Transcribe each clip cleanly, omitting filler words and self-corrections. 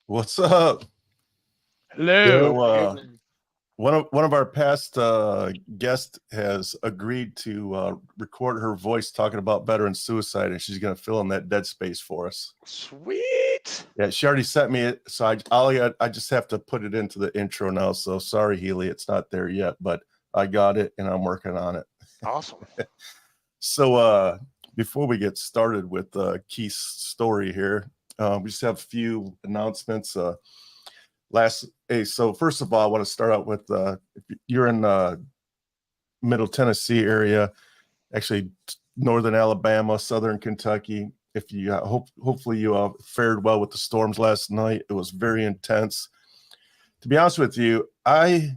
What's up? Hello. So, one of our past guests has agreed to record her voice talking about veteran suicide, and she's going to fill in that dead space for us. Sweet. Yeah, she already sent me it, so I just have to put it into the intro now. So sorry, Healy, it's not there yet, but I got it, and I'm working on it. Awesome. So, before we get started with Keith's story here, we just have a few announcements. So first of all, I want to start out with if you're in Middle Tennessee area, actually northern Alabama, southern Kentucky. If you hopefully you fared well with the storms last night. It was very intense. To be honest with you, I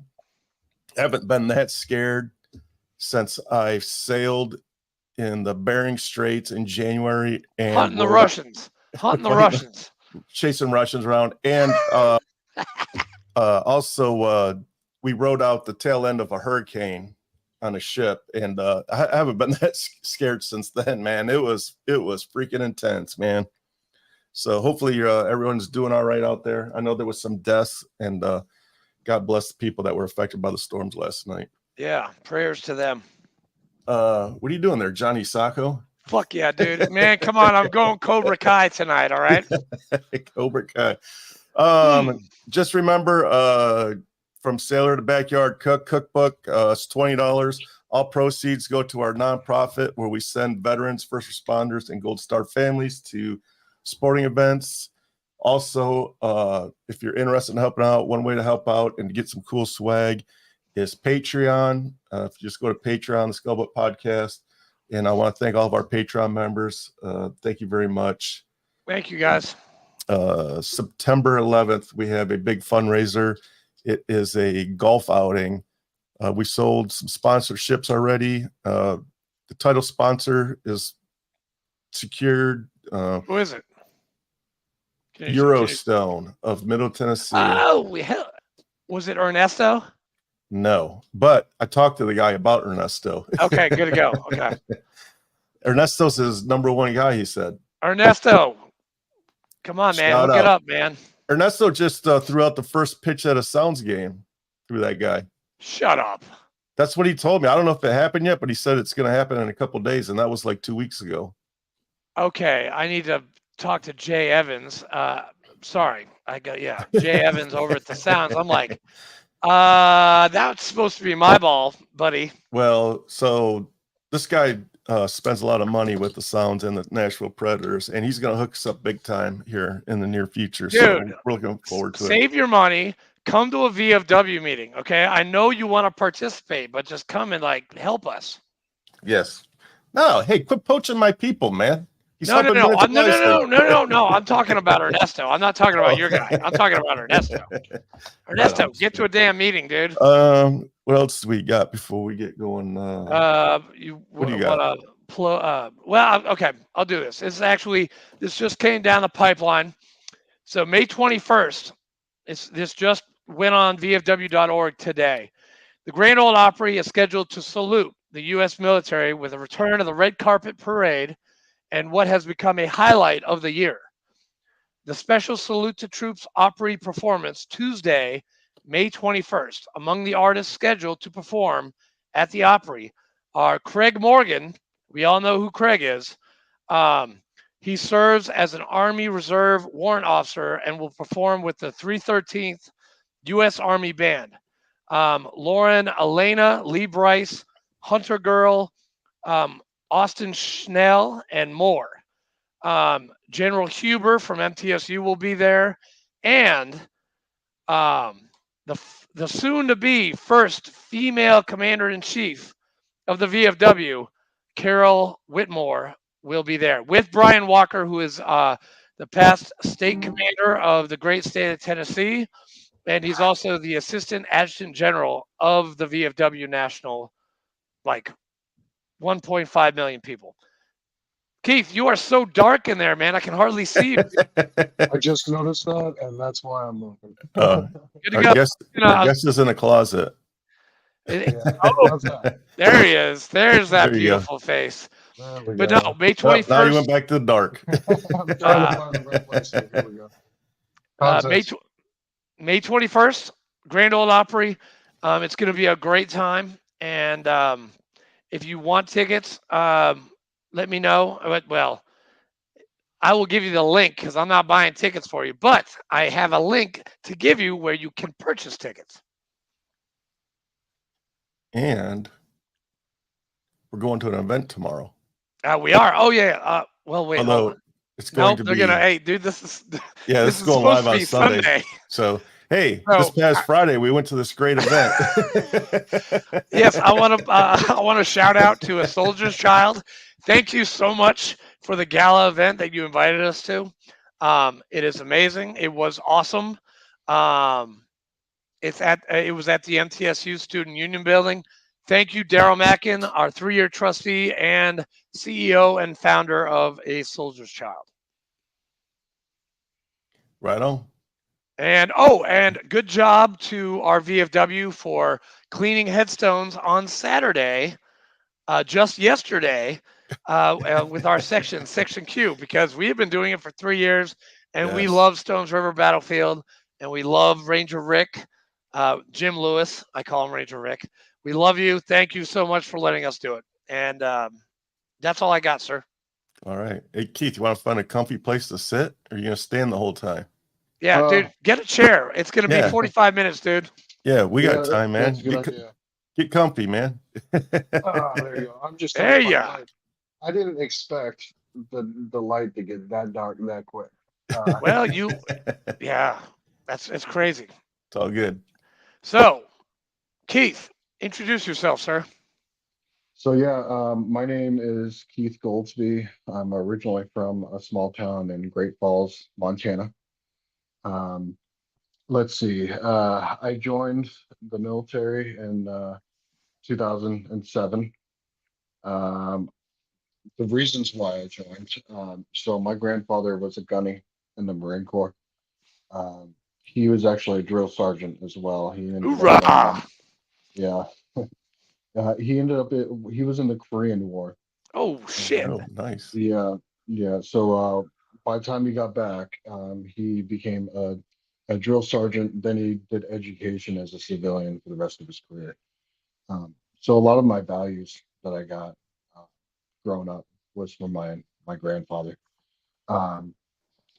haven't been that scared since I sailed in the Bering Straits in January and hunting the Russians, chasing Russians around, and also we rode out the tail end of a hurricane on a ship, and I haven't been that scared since then, man. It was freaking intense, man. So hopefully everyone's doing all right out there. I know there was some deaths, and God bless the people that were affected by the storms last night. Yeah, prayers to them. What are you doing there, Johnny Sacco? Fuck yeah, dude. Man, come on. I'm going Cobra Kai tonight, all right? Cobra Kai. Just remember, from Sailor to Backyard Cookbook, it's $20. All proceeds go to our nonprofit where we send veterans, first responders, and Gold Star families to sporting events. Also, if you're interested in helping out, one way to help out and to get some cool swag is Patreon. If you just go to Patreon, the Scuttlebutt Podcast. And I want to thank all of our Patreon members. Thank you very much. Thank you, guys. September 11th, we have a big fundraiser. It is a golf outing. We sold some sponsorships already. The title sponsor is secured. Who is it? Eurostone of Middle Tennessee. Oh, was it Ernesto? No, but I talked to the guy about Ernesto. Okay, good to go. Okay. Ernesto's his number one guy, he said. Ernesto. Come on, man. Hook it up, man. Ernesto just threw out the first pitch at a Sounds game through that guy. Shut up. That's what he told me. I don't know if it happened yet, but he said it's going to happen in a couple of days, and that was like 2 weeks ago. Okay, I need to talk to Jay Evans. Sorry. Jay Evans over at the Sounds. I'm like, that's supposed to be my ball, buddy. Well, so this guy spends a lot of money with the Sounds and the Nashville Predators, and he's going to hook us up big time here in the near future. Dude, so we're looking forward to it. Save your money. Come to a VFW meeting, okay? I know you want to participate, but just come and help us. Yes. No, hey, quit poaching my people, man. No. I'm talking about Ernesto. I'm not talking about your guy. I'm talking about Ernesto. Ernesto, get to a damn meeting, dude. What else do we got before we get going? What do you got? Well, okay, I'll do this. This just came down the pipeline. So May 21st, this just went on VFW.org today. The Grand Ole Opry is scheduled to salute the U.S. military with a return of the red carpet parade and what has become a highlight of the year. The special Salute to Troops Opry performance Tuesday, May 21st. Among the artists scheduled to perform at the Opry are Craig Morgan. We all know who Craig is. He serves as an Army Reserve warrant officer and will perform with the 313th U.S. Army Band. Lauren Elena, Lee Bryce, Hunter Girl, Austin Schnell, and more. General Huber from MTSU will be there. And the soon-to-be first female commander-in-chief of the VFW, Carol Whitmore, will be there with Brian Walker, who is the past state commander of the great state of Tennessee. And he's also the assistant adjutant general of the VFW National, 1.5 million people. Keith, you are so dark in there, man. I can hardly see you. I just noticed that, and that's why I'm looking. I guess it's in a closet. There he is. There's that beautiful face. But no, May 21st. Now you went back to the dark. I'm trying to find the right place. Here we go. Uh, May Contest. tw- May 21st, Grand Ole Opry. It's going to be a great time, and if you want tickets, let me know. Well, I will give you the link because I'm not buying tickets for you, but I have a link to give you where you can purchase tickets. And we're going to an event tomorrow. We are. Oh yeah. Well, wait. Hold Although on. it's going Nope. to They're be, gonna. Hey, dude. This is. yeah, this This is is going supposed live to on be Sundays. Sunday. So, hey, this So past Friday, we went to this great event. yes, I want to. I want to shout out to a soldier's child. Thank you so much for the gala event that you invited us to. It is amazing. It was awesome. Um, it was at the MTSU Student Union Building. Thank you, Daryl Mackin, our 3-year trustee and CEO and founder of A Soldier's Child. Right on. And good job to our VFW for cleaning headstones on Saturday, just yesterday, with our section Q, because we have been doing it for 3 years, and we Yes. love Stones River Battlefield, and we love Ranger Rick, Jim Lewis. I call him Ranger Rick. We love you. Thank you so much for letting us do it. And that's all I got, sir. All right. Hey, Keith, you want to find a comfy place to sit, or are you going to stand the whole time? Yeah, dude, get a chair. It's going to be Yeah. 45 minutes, dude. Yeah, we got Yeah, time, man. that's a good idea. Get comfy, man. There you go. I'm just There turning ya. my light. I didn't expect the light to get that dark that quick. Well, yeah, it's crazy. It's all good. So, Keith, introduce yourself, sir. So yeah, my name is Keith Goldsby. I'm originally from a small town in Great Falls, Montana. Um, let's see. I joined the military in 2007. Um, the reasons why I joined. So my grandfather was a gunny in the Marine Corps. He was actually a drill sergeant as well. He ended up, Hoorah! yeah, he was in the Korean War. Oh shit! Oh, nice. Yeah, yeah. So by the time he got back, he became a drill sergeant. Then he did education as a civilian for the rest of his career. So a lot of my values that I got uh, growing up was from my grandfather. Um,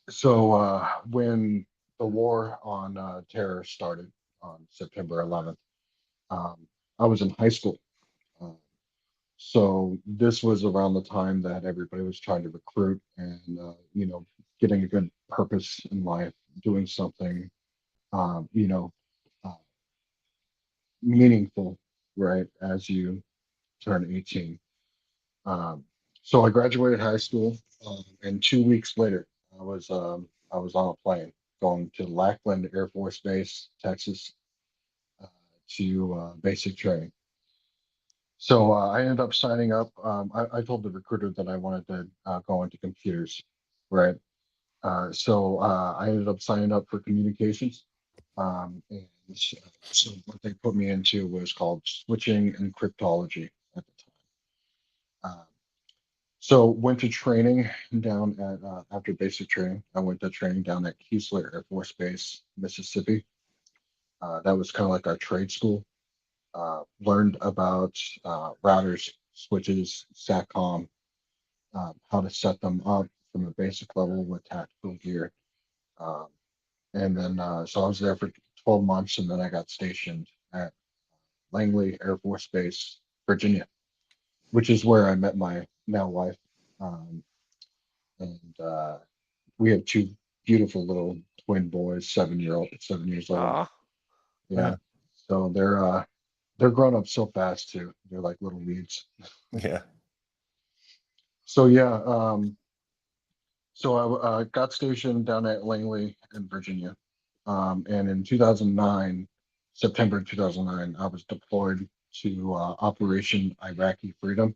so when the war on terror started on September 11th, um, I was in high school. Uh, so this was around the time that everybody was trying to recruit and getting a good purpose in life, doing something um, you know uh, meaningful, right? As you turn 18. Um, so I graduated high school, and 2 weeks later, I was on a plane going to Lackland Air Force Base, Texas, uh, to basic training. So I ended up signing up. I told the recruiter that I wanted to go into computers, right? So I ended up signing up for communications. And so what they put me into was called switching and cryptology at the time. So went to training down at after basic training. I went to training down at Keesler Air Force Base, Mississippi. That was kind of like our trade school. Learned about routers, switches, SATCOM, how to set them up from a basic level with tactical gear. Um, and then so I was there for 12 months, and then I got stationed at Langley Air Force Base, Virginia, which is where I met my now wife. Um, and we have two beautiful little twin boys, 7 years old. Aw. Yeah. So they're grown up so fast too. They're like little weeds. Yeah. So yeah, so I got stationed down at Langley in Virginia. And in 2009, September 2009, I was deployed to Operation Iraqi Freedom,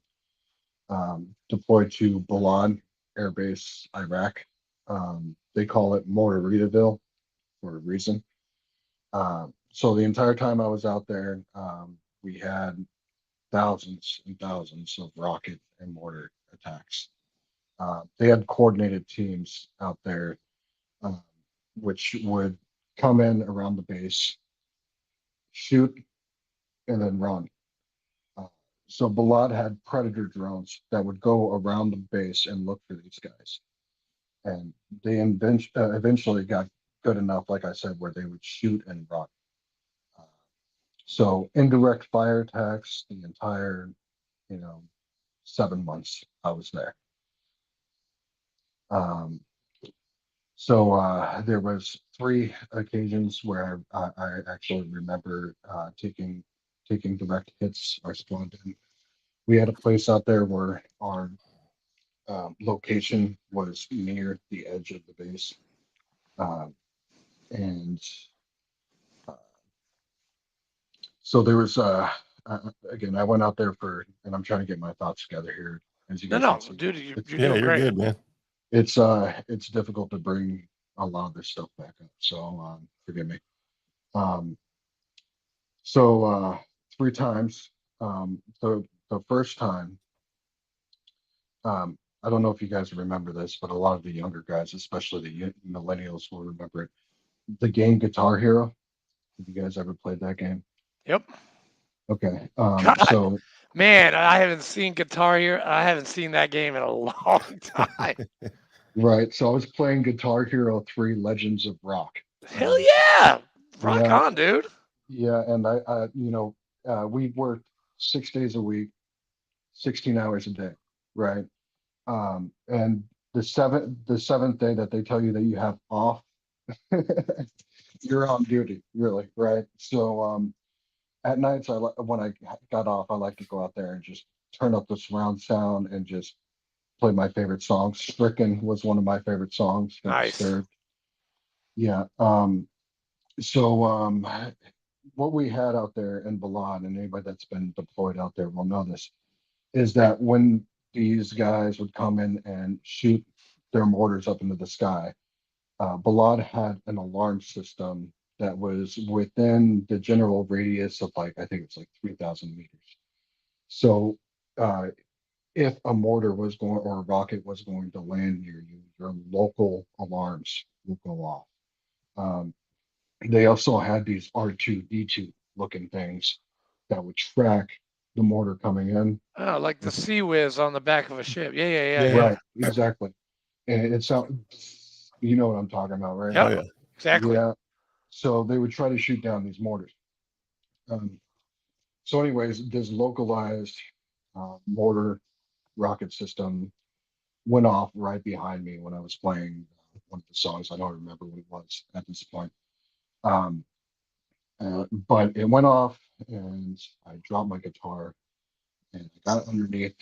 deployed to Balad Air Base, Iraq. They call it Mortaritaville for a reason. So the entire time I was out there, we had thousands and thousands of rocket and mortar attacks. They had coordinated teams out there. Um, which would come in around the base, shoot, and then run. Uh, so Balad had predator drones that would go around the base and look for these guys. And they eventually got good enough, like I said, where they would shoot and run. Uh, so indirect fire attacks the entire, 7 months I was there. Um, so there was 3 occasions where I actually remember taking direct hits or squad in. We had a place out there where our location was near the edge of the base. And uh, so there was, again, I went out there and I'm trying to get my thoughts together here. As you guys No, can see, dude, you're Yeah, doing you're great. good, man. it's difficult to bring a lot of this stuff back up. So forgive me. Um, so 3 times. The first time, I don't know if you guys remember this, but a lot of the younger guys, especially the millennials, will remember it. The game Guitar Hero. Have you guys ever played that game? Yep. Okay. God, So man, I haven't seen Guitar Hero. I haven't seen that game in a long time. right. So I was playing Guitar Hero 3 Legends of Rock. Hell yeah. Rock Yeah. on, dude. Yeah, and we worked 6 days a week, 16 hours a day, right? And the seventh day that they tell you that you have off, you're on duty, really, right? So at nights, when I got off, I like to go out there and just turn up the surround sound and just play my favorite songs. Stricken was one of my favorite songs. Nice. Disturbed. Yeah. So what we had out there in Balad, and anybody that's been deployed out there will know this, is that when these guys would come in and shoot their mortars up into the sky, Balad had an alarm system that was within the general radius of, like, I think it's like 3,000 meters. So uh, if a mortar was going or a rocket was going to land near you, your local alarms will go off. Um, they also had these R2D2 looking things that would track the mortar coming in. Oh, like the Sea Whiz on the back of a ship. Yeah. Yeah. Right, exactly. And it sounds, you know what I'm talking about, right? Yep. Oh, yeah. Exactly. Yeah. So they would try to shoot down these mortars. So, anyways, this localized mortar rocket system went off right behind me when I was playing one of the songs. I don't remember what it was at this point. Um, but it went off, and I dropped my guitar, and I got underneath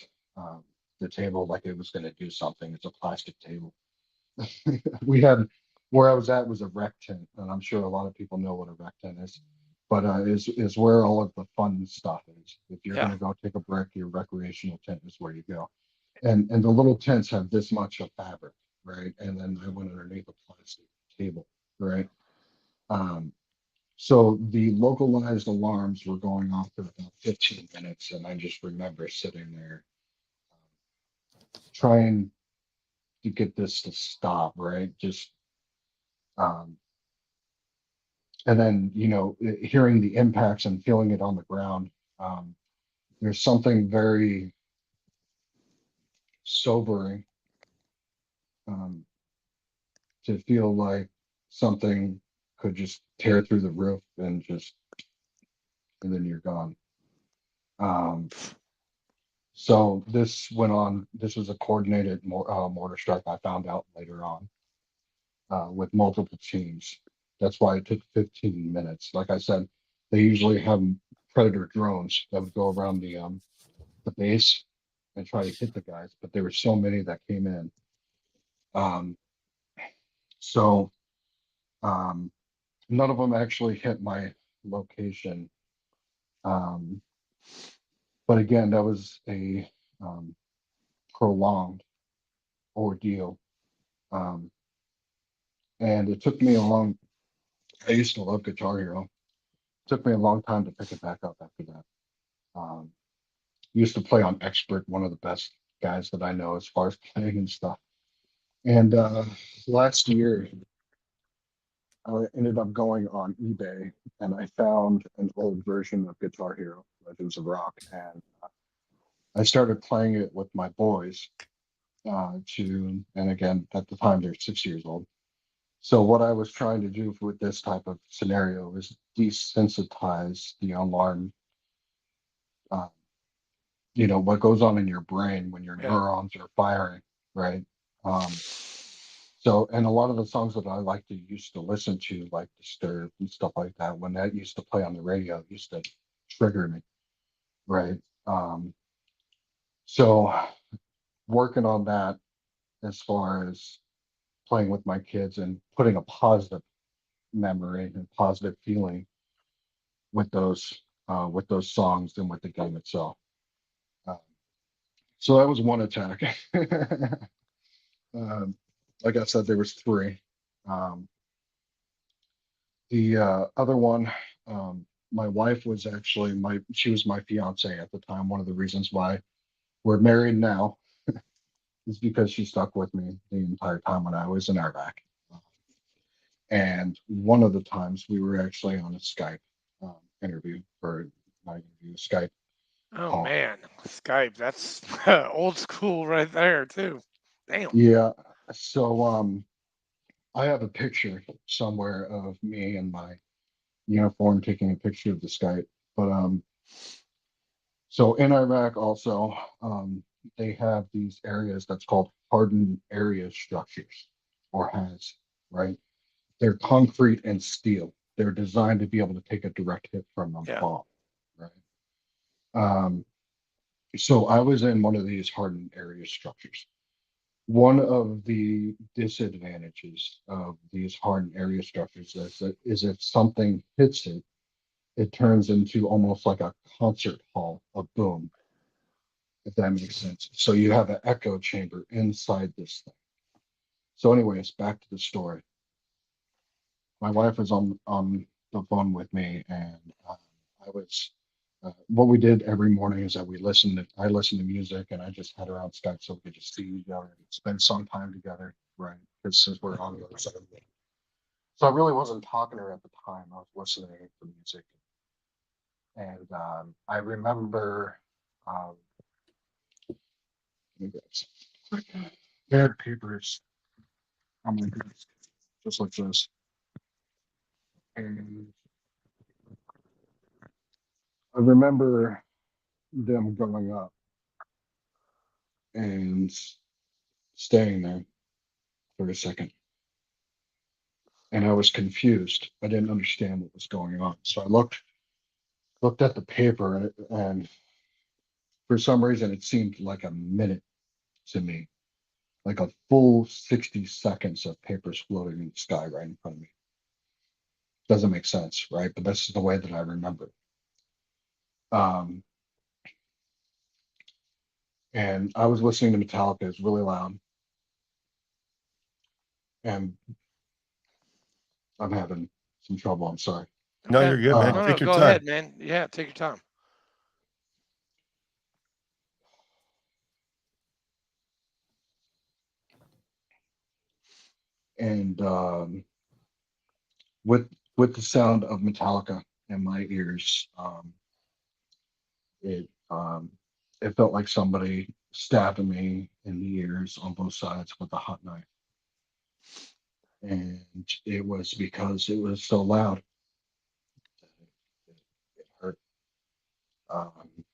the table like it was going to do something. It's a plastic table. We had where I was at was a rec tent, and I'm sure a lot of people know what a rec tent is. But is where all of the fun stuff is. If you're Yeah. going to go take a break, your recreational tent is where you go. And the little tents have this much of fabric, right? And then I went underneath a plastic table, right? So the localized alarms were going off for about 15 minutes, and I just remember sitting there trying to get this to stop, right? Just and then hearing the impacts and feeling it on the ground. There's something very sobering to feel like something could just tear through the roof and then you're gone. So this went on. This was a coordinated mortar strike. I found out later on with multiple teams. That's why it took 15 minutes. Like I said, they usually have predator drones that would go around the base and try to hit the guys, but there were so many that came in. So none of them actually hit my location. But again, that was a prolonged ordeal. And it took me a long, I used to love Guitar Hero. It took me a long time to pick it back up after that. Used to play on Expert, one of the best guys that I know as far as playing and stuff. And last year, I ended up going on eBay and I found an old version of Guitar Hero, Legends of Rock, and I started playing it with my boys. And again, at the time they're 6 years old. So what I was trying to do with this type of scenario is desensitize the alarm, uh, what goes on in your brain when your Yeah. neurons are firing, right? So, and a lot of the songs that I like to used to listen to, like Disturbed and stuff like that, when that used to play on the radio, it used to trigger me, right? So working on that as far as playing with my kids and putting a positive memory and positive feeling with those songs and with the game itself. Uh, so that was one attack. um, like I said, there was three. Um, the other one, my wife was actually she was my fiance at the time. One of the reasons why we're married now is because she stuck with me the entire time when I was in Iraq. And one of the times we were actually on a Skype interview for not interview, Skype Oh call. man, Skype. That's old school right there too. Damn. Yeah. So I have a picture somewhere of me in my uniform taking a picture of the Skype. But so in Iraq also, they have these areas that's called hardened area structures or has, right? They're concrete and steel. They're designed to be able to take a direct hit from a Yeah. bomb, right? Um, so I was in one of these hardened area structures. One of the disadvantages of these hardened area structures is if something hits it, it turns into almost like a concert hall, a boom, if that makes sense. So you have an echo chamber inside this thing. So, anyways, back to the story. My wife was on the phone with me, and I was. What we did every morning is that I listened to music, and I just had her on Skype so we could just see each other and spend some time together, right? Because since we're on the other side of the world. So I really wasn't talking to her at the time. I was listening to music, and I remember um, let me grab some paired papers on my desk, just like this, and I remember them going up and staying there for a second. And I was confused. I didn't understand what was going on. So I looked at the paper and for some reason it seemed like a minute to me, like a full 60 seconds of papers floating in the sky right in front of me. Doesn't make sense, right? But this is the way that I remember. Um, and I was listening to Metallica. It was really loud, and I'm having some trouble. I'm sorry. No, Okay. you're good, man. No, Uh, no, Take your go time. ahead, man. Yeah, take your time. and with with the sound of Metallica in my ears, it it felt like somebody stabbing me in the ears on both sides with a hot knife, and it was because it was so loud. It hurt. Um,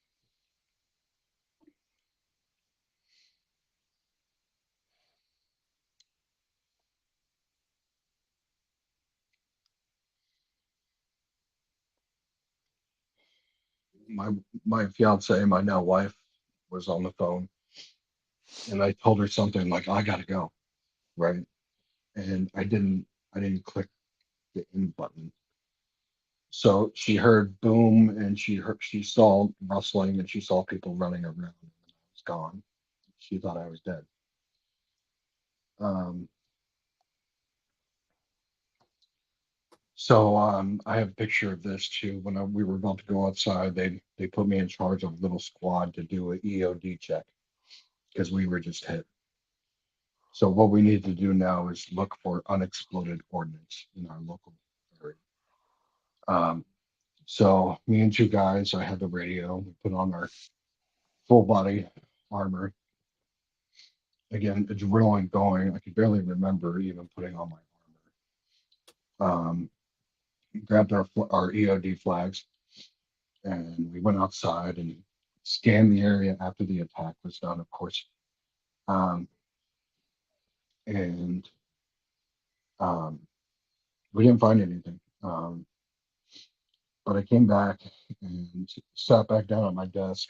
my my fiance, my now wife, was on the phone, and I told her something like, "I gotta go," right? And I didn't click the end button. So she heard boom, and she saw rustling, and she saw people running around, and I was gone. She thought I was dead. Um, so I have a picture of this too. When we were about to go outside, they put me in charge of a little squad to do an EOD check because we were just hit. So what we need to do now is look for unexploded ordnance in our local area. So me and two guys, I had the radio, we put on our full body armor. Again, adrenaline going. I could barely remember even putting on my armor. Grabbed our EOD flags, and we went outside and scanned the area after the attack was done, of course. And we didn't find anything. But I came back and sat back down at my desk.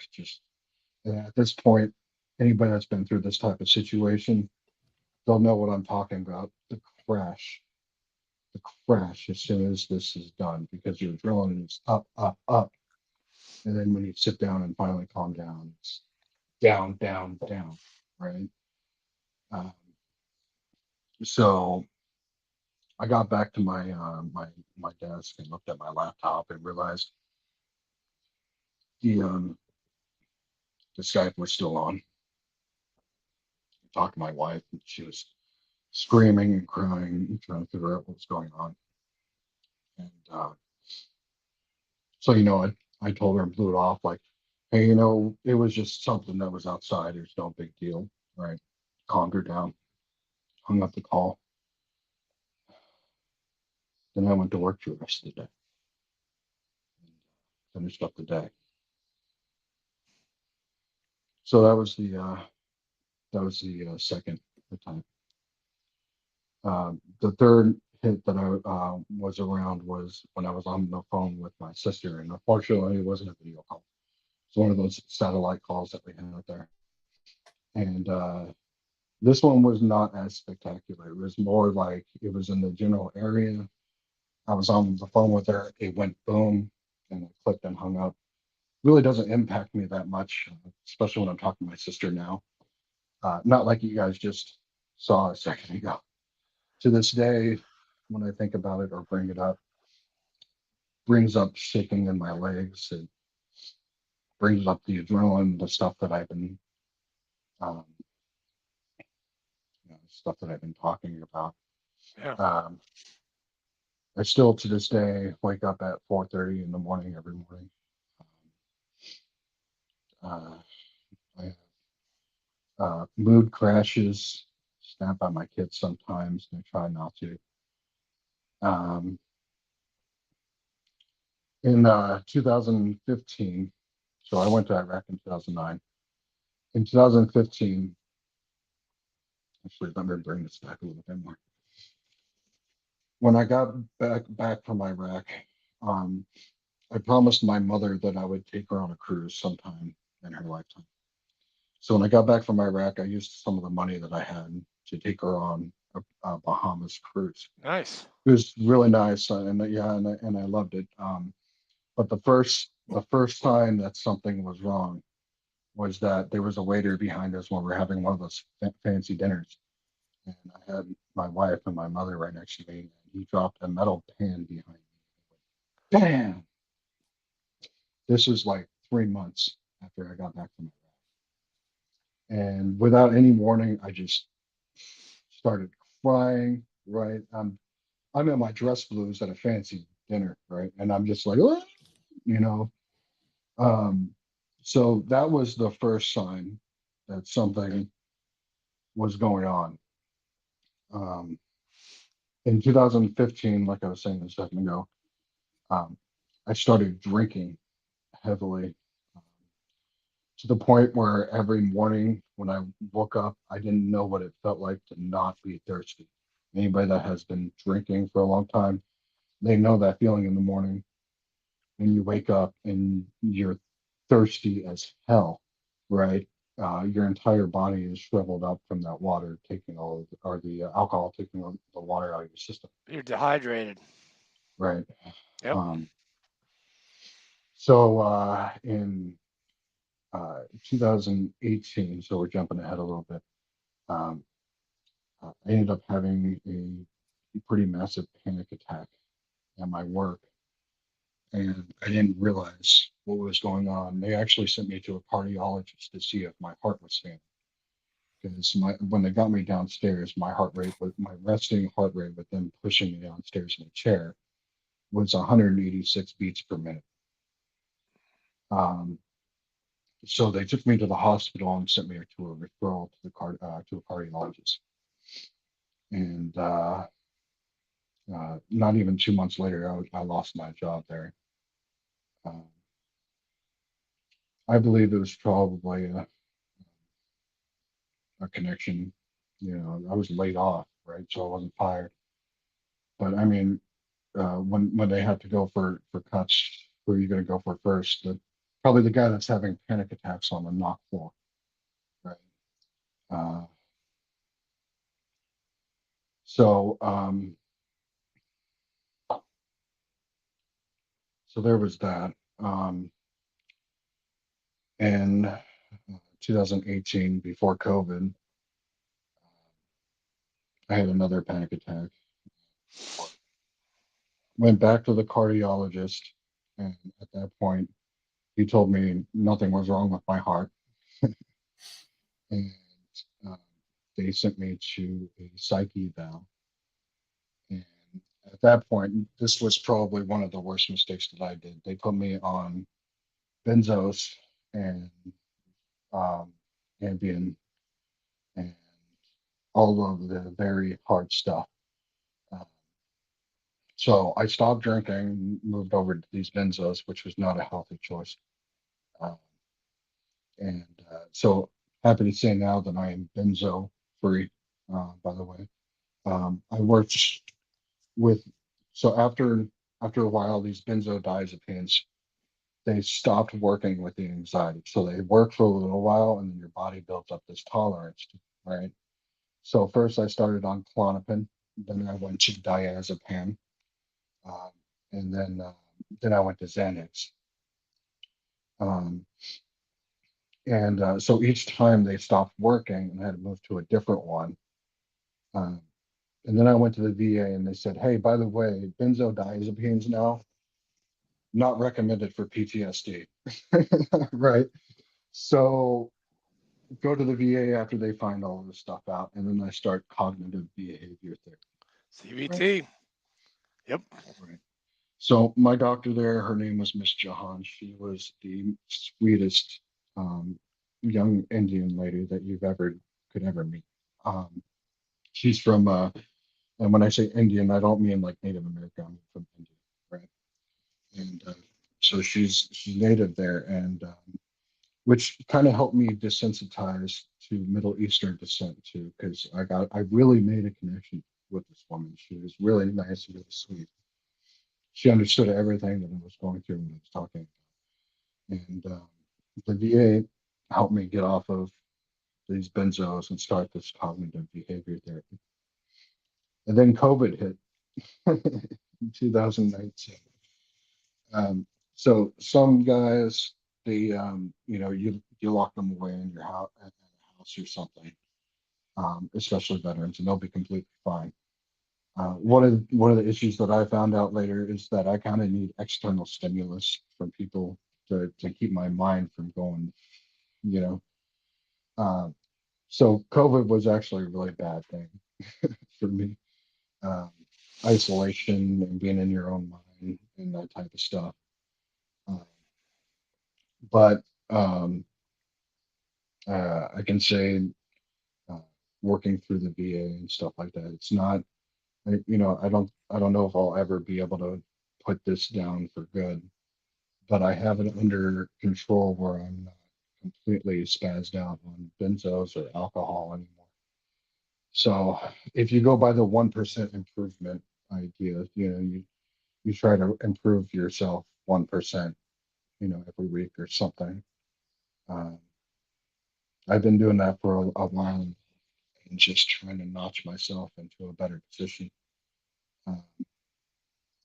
And at this point, anybody that's been through this type of situation, they'll know what I'm talking about. The crash as soon as this is done, because your adrenaline is up, up, up. And then when you sit down and finally calm down, it's down, down, down, right? Um, so I got back to my desk and looked at my laptop and realized the Skype was still on. I talked to my wife, and she was screaming and crying and trying to figure out what was going on. And so I told her and blew it off like, hey, it was just something that was outside. There's no big deal, right? Calmed her down, hung up the call. Then I went to work for the rest of the day. Finished up the day. So that was the second time. The third hit that I was around was when I was on the phone with my sister, and unfortunately, it wasn't a video call. It's one of those satellite calls that we had out there. And this one was not as spectacular. It was more like it was in the general area. I was on the phone with her. It went boom, and it clicked and hung up. Really doesn't impact me that much, especially when I'm talking to my sister now. Not like you guys just saw a second ago. To this day, when I think about it or bring it up, brings up shaking in my legs. It brings up the adrenaline, the stuff that I've been, um, stuff that I've been talking about. Yeah. I still, to this day, wake up at 4:30 in the morning every morning. I have mood crashes, snap at my kids sometimes, and I try not to. In 2015, so I went to Iraq in 2009. In 2015, actually, let me bring this back a little bit more. When I got back from Iraq, I promised my mother that I would take her on a cruise sometime in her lifetime. So when I got back from Iraq, I used some of the money that I had to take her on a Bahamas cruise. Nice. It was really nice, and I loved it. But the first time that something was wrong was that there was a waiter behind us when we were having one of those fancy dinners, and I had my wife and my mother right next to me, and he dropped a metal pan behind me. Bam! This was like 3 months after I got back from Iraq, and without any warning, I just started crying. Right, I'm in my dress blues at a fancy dinner, right, and I'm just like, "Ah," you know. So that was the first sign that something was going on. Um, in 2015, like I was saying a second ago, um, I started drinking heavily, um, to the point where every morning when I woke up, I didn't know what it felt like to not be thirsty. Anybody that has been drinking for a long time, they know that feeling in the morning when you wake up and you're thirsty as hell, right? Your entire body is shriveled up from that water taking or the alcohol taking the water out of your system, You're dehydrated. right? Yep. So in 2018, so we're jumping ahead a little bit, um, I ended up having a pretty massive panic attack at my work, and I didn't realize what was going on. They actually sent me to a cardiologist to see if my heart was failing. because when they got me downstairs, my resting heart rate with them pushing me downstairs in a chair was 186 beats per minute. So they took me to the hospital and sent me to a referral to a cardiologist. And not even 2 months later, I lost my job there. I believe it was probably a connection. I was laid off, right? So I wasn't fired. But I mean, when they have to go for cuts, who are you going to go for first? Probably the guy that's having panic attacks on the knock floor, right? Uh, so so there was that. In 2018, before COVID, I had another panic attack. Went back to the cardiologist, and at that point, he told me nothing was wrong with my heart. And uh, they sent me to a psyche eval. And at that point, this was probably one of the worst mistakes that I did. They put me on benzos and Ambien and all of the very hard stuff. So I stopped drinking, moved over to these benzos, which was not a healthy choice. Uh, and so happy to say now that I am benzo free, by the way. I worked with, so after a while, these benzodiazepines, they stopped working with the anxiety. So they work for a little while and then your body builds up this tolerance, right? So first I started on Klonopin, then I went to diazepam, um, and then I went to Xanax. Um, and so each time they stopped working and I had to move to a different one. Um, and then I went to the VA and they said, hey, by the way, benzodiazepines now not recommended for PTSD. Right. So go to the VA after they find all of this stuff out, and then I start cognitive behavior therapy. Right? CBT. Yep. Right. So my doctor there, her name was Miss Jahan. She was the sweetest young Indian lady that could ever meet. She's from and when I say Indian, I don't mean like Native American. I mean from India, right? And so she's native there, and which kind of helped me desensitize to Middle Eastern descent too, because I really made a connection with this woman. She was really nice, really sweet. She understood everything that I was going through when I was talking. And the VA helped me get off of these benzos and start this cognitive behavior therapy. And then COVID hit in 2019. So some guys, they, you lock them away in your house, at a house or something, especially veterans, and they'll be completely fine. One of the issues that I found out later is that I kind of need external stimulus from people to keep my mind from going, you know. So COVID was actually a really bad thing for me. Um, Isolation and being in your own mind and that type of stuff. But I can say uh, working through the VA and stuff like that, it's not, I don't know if I'll ever be able to put this down for good, but I have it under control where I'm not completely spazzed out on benzos or alcohol anymore. So if you go by the 1% improvement idea, you try to improve yourself 1%, every week or something. Um, I've been doing that for a while and just trying to notch myself into a better position. Um,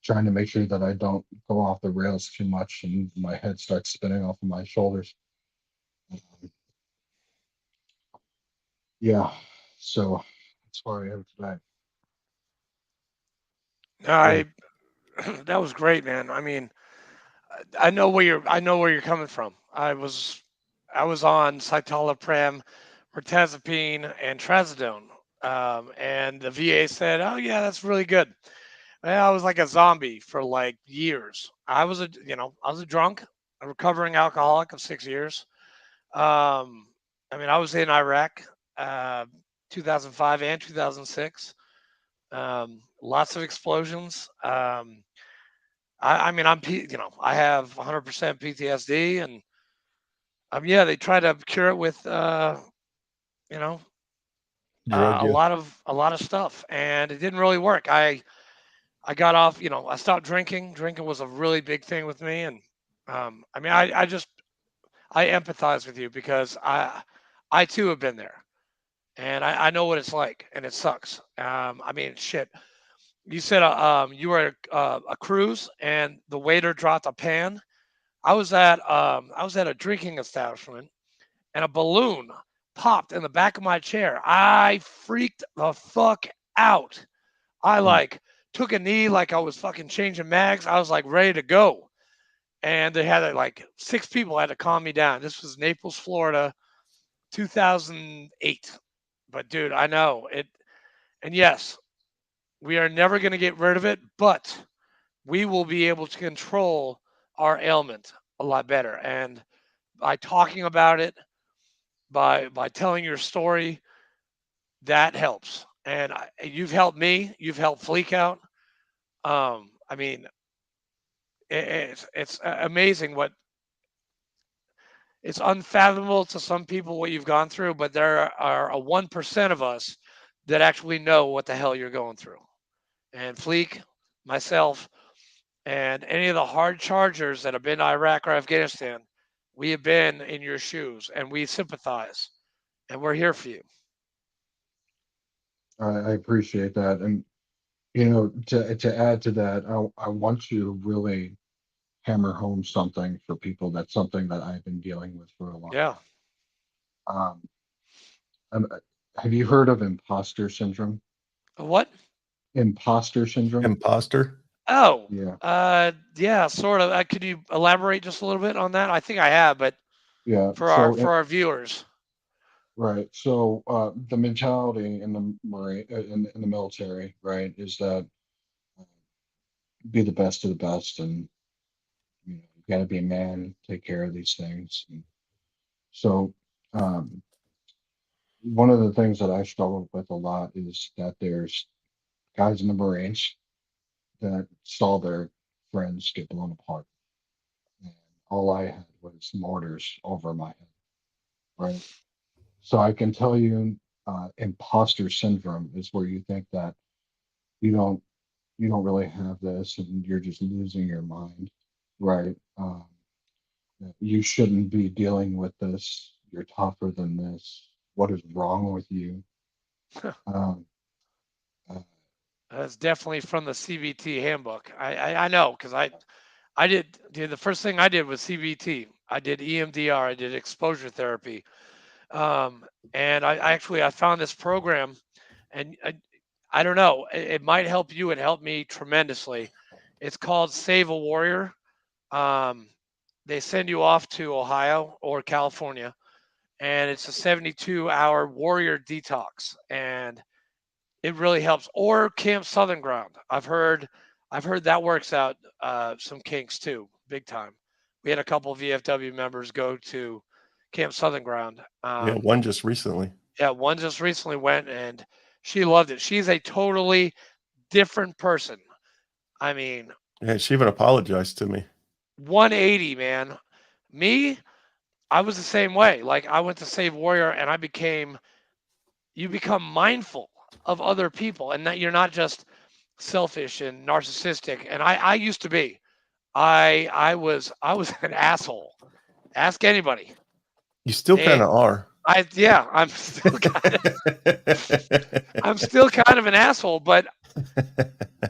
Trying to make sure that I don't go off the rails too much and my head starts spinning off of my shoulders. Um, yeah, so that's where I am today. Yeah. I that was great, man. I mean, I know where you're coming from. I was on citalopram mirtazapine and trazodone. And the VA said, "Oh yeah, that's really good." Well, I was like a zombie for like years. I was a drunk, a recovering alcoholic of 6 years. I mean, I was in Iraq, uh, 2005 and 2006. Lots of explosions. I mean, I have 100% PTSD, and yeah, they try to cure it with, you know, Drug you. a lot of stuff, and it didn't really work. I got off, I stopped drinking. Drinking was a really big thing with me, and I mean, I empathize with you because I too have been there, and I know what it's like, and it sucks. I mean, shit. You said you were at a cruise, and the waiter dropped a pan. I was at a drinking establishment, and a balloon popped in the back of my chair. I freaked the fuck out. I Mm. like took a knee like I was fucking changing mags. I was like ready to go. And they had like 6 people had to calm me down. This was Naples, Florida, 2008. But dude, I know it. And yes, we are never going to get rid of it, but we will be able to control our ailment a lot better. And by talking about it, by telling your story, that helps. And you've helped me. You've helped Fleek out. I mean, it's amazing what it's unfathomable to some people what you've gone through, but there are a 1% of us that actually know what the hell you're going through. And Fleek, myself, and any of the hard chargers that have been to Iraq or Afghanistan, we have been in your shoes and we sympathize and we're here for you. I appreciate that. And to add to that, I want you to really hammer home something for people. That's something that I've been dealing with for a long Yeah. time. Um, have you heard of imposter syndrome? What? Imposter syndrome? Imposter. Oh, Yeah, yeah, sort of. Could you elaborate just a little bit on that? I think I have, but yeah. for our viewers. Right. So the mentality in the marine in the military, right, is that uh, be the best of the best, and you got to be a man, take care of these things. And so um, one of the things that I struggle with a lot is that there's guys in the Marines that saw their friends get blown apart, and all I had was mortars over my head, right? So I can tell you, imposter syndrome is where you think that you don't you don't really have this and you're just losing your mind, right? You shouldn't be dealing with this. You're tougher than this. What is wrong with you? Um, uh, That's definitely from the CBT handbook. I know because I did the first thing I did was CBT. I did EMDR. I did exposure therapy. And I found this program, and I don't know. It might help you. It helped me tremendously. It's called Save a Warrior. Um, they send you off to Ohio or California, and it's a 72-hour warrior detox, and it really helps. Or Camp Southern Ground. I've heard that works out some kinks too, big time. We had a couple of VFW members go to Camp Southern Ground. Yeah, one just recently. Yeah, one just recently went and she loved it. She's a totally different person. I mean, Yeah, she even apologized to me. 180, man. Me, I was the same way. Like I went to Save Warrior and you become mindful of other people and that you're not just selfish and narcissistic. And I used to be. I was an asshole. Ask anybody. You still kind of are. I'm still kind of an asshole, but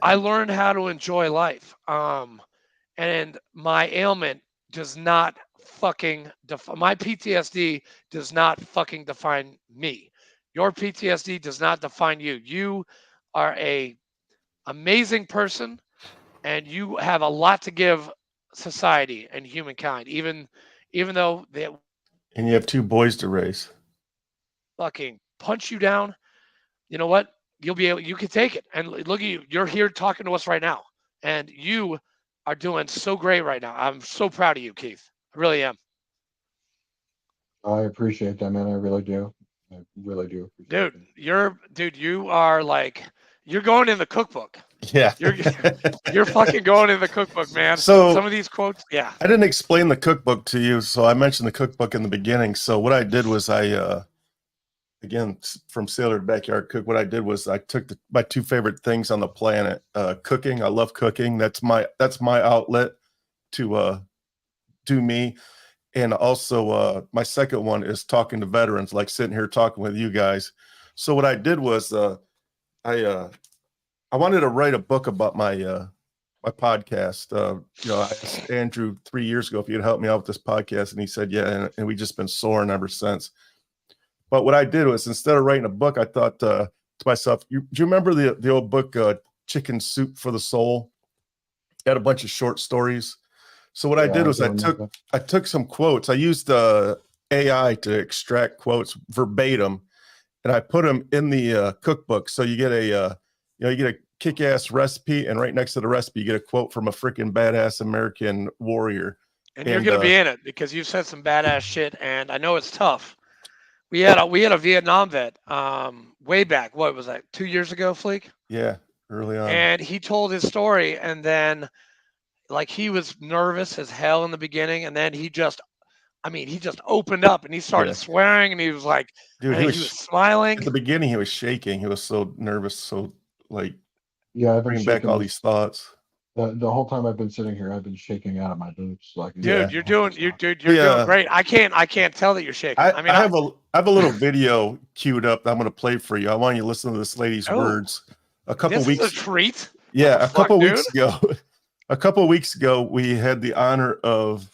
I learned how to enjoy life. And my ailment does not fucking my PTSD does not fucking define me. Your PTSD does not define you. You are a amazing person, and you have a lot to give society and humankind. Even though they And you have 2 boys to raise. fucking punch you down, you know what? You can take it. And look at you. You're here talking to us right now. And you are doing so great right now. I'm so proud of you, Keith. I really am. I appreciate that, man. I really do. I really do appreciate that. You are like, you're going in the cookbook. Yeah. You're fucking going in the cookbook, man. So some of these quotes, yeah. I didn't explain the cookbook to you, so I mentioned the cookbook in the beginning. So what I did was again, from Sailor to Backyard Cook, what I did was I took my two favorite things on the planet, cooking. I love cooking. That's my outlet to do me. And also my second one is talking to veterans, like sitting here talking with you guys. So what I did was I wanted to write a book about my my podcast. I asked Andrew 3 years ago if he'd help me out with this podcast, and he said yeah, and we've just been soaring ever since. But what I did was, instead of writing a book, I thought to myself, do you remember the old book Chicken Soup for the Soul? It had a bunch of short stories. So what I did was I took some quotes. I used AI to extract quotes verbatim, and I put them in the cookbook. So you get a kick-ass recipe, and right next to the recipe, you get a quote from a freaking badass American warrior. And you're going to be in it because you've said some badass shit, and I know it's tough. We had a Vietnam vet way back. What was that? 2 years ago, Fleek? Yeah, early on. And he told his story, and then like he was nervous as hell in the beginning, and then he just opened up and he started swearing, and he was like, dude, he was smiling. At the beginning, he was shaking. He was so nervous, so like, I've bringing back all these thoughts. The whole time I've been sitting here, I've been shaking out of my boots. Like, dude, you're doing great. I can't tell that you're shaking. I have a little video queued up that I'm going to play for you. I want you to listen to this lady's words. A couple weeks. This is a treat. Yeah, a couple weeks ago. A couple of weeks ago, we had the honor of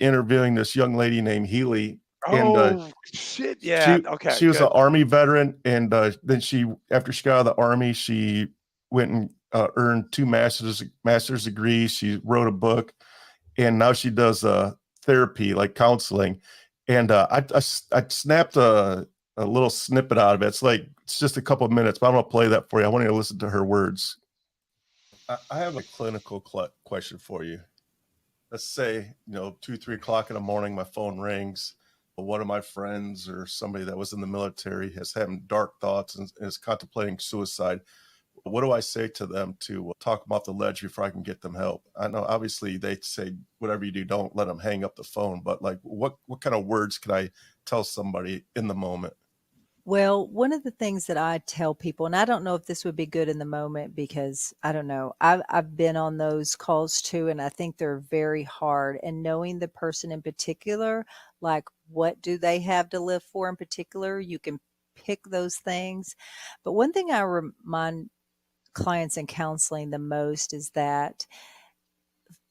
interviewing this young lady named Healy. And, shit! Yeah. She was an Army veteran, and then after she got out of the Army, she went and earned 2 master's degrees. She wrote a book, and now she does therapy, like counseling. And I snapped a little snippet out of it. It's just a couple of minutes, but I'm gonna play that for you. I want you to listen to her words. I have a clinical question for you. Let's say, 2, 3 o'clock in the morning, my phone rings. One of my friends or somebody that was in the military has having dark thoughts and is contemplating suicide. What do I say to them to talk them off the ledge before I can get them help? I know obviously they say whatever you do, don't let them hang up the phone. But like, what kind of words can I tell somebody in the moment? Well, one of the things that I tell people, and I don't know if this would be good in the moment because I don't know, I've been on those calls too, and I think they're very hard. And knowing the person in particular, like what do they have to live for in particular, you can pick those things. But one thing I remind clients in counseling the most is that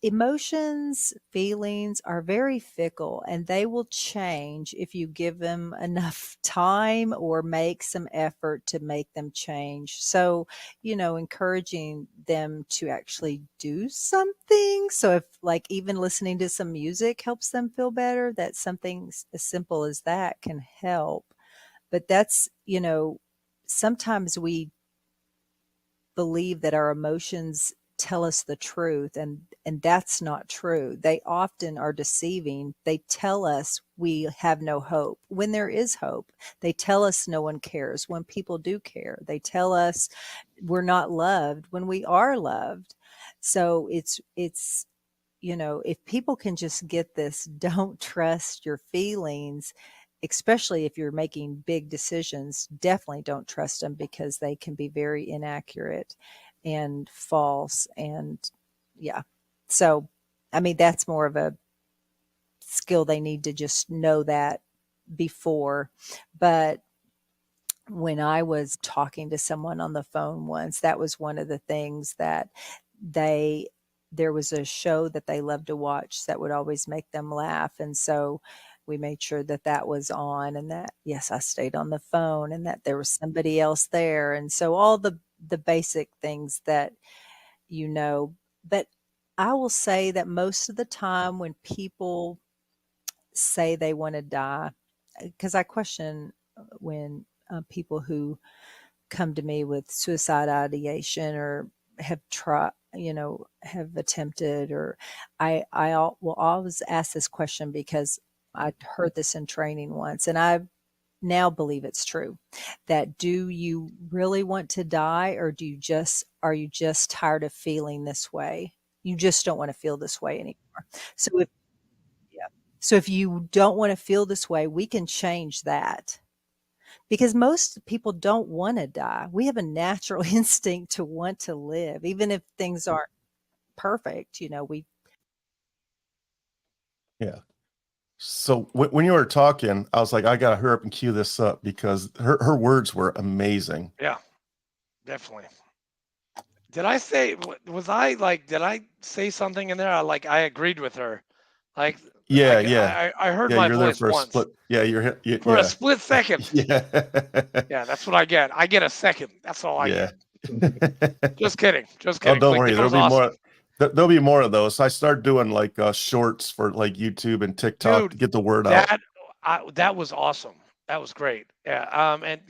emotions, feelings are very fickle, and they will change if you give them enough time or make some effort to make them change. So, encouraging them to actually do something. So if like even listening to some music helps them feel better, that something as simple as that can help. But that's, sometimes we believe that our emotions tell us the truth, and that's not true. They often are deceiving. They tell us we have no hope when there is hope. They tell us no one cares when people do care. They tell us we're not loved when we are loved. So it's if people can just get this, don't trust your feelings, especially if you're making big decisions. Definitely don't trust them, because they can be very inaccurate and false. And so that's more of a skill they need to just know that before. But when I was talking to someone on the phone once, that was one of the things that there was a show that they loved to watch that would always make them laugh. And so we made sure that was on, and that, yes, I stayed on the phone, and that there was somebody else there. And so all the basic things that, but I will say that most of the time when people say they want to die, because I question when people who come to me with suicide ideation or have tried, have attempted, or will always ask this question because I heard this in training once, and I now believe it's true, that do you really want to die, or are you just tired of feeling this way? You just don't want to feel this way anymore. So if you don't want to feel this way, we can change that. Because most people don't want to die. We have a natural instinct to want to live, even if things aren't perfect. Yeah. So when you were talking, I was like, I gotta hurry up and cue this up because her words were amazing. Yeah, definitely. Did I say did I say something in there? I agreed with her. Like, Yeah. I heard Yeah, my you're there voice for a once. split. Yeah, For a split second. Yeah. Yeah, that's what I get. I get a second. That's all I Yeah. get. Just kidding. Just Oh, kidding. don't Like, worry. that There'll was be awesome. more. There'll be more of those. I start doing like shorts for like YouTube and TikTok Dude, to get the word out. That was awesome. That was great. Yeah. And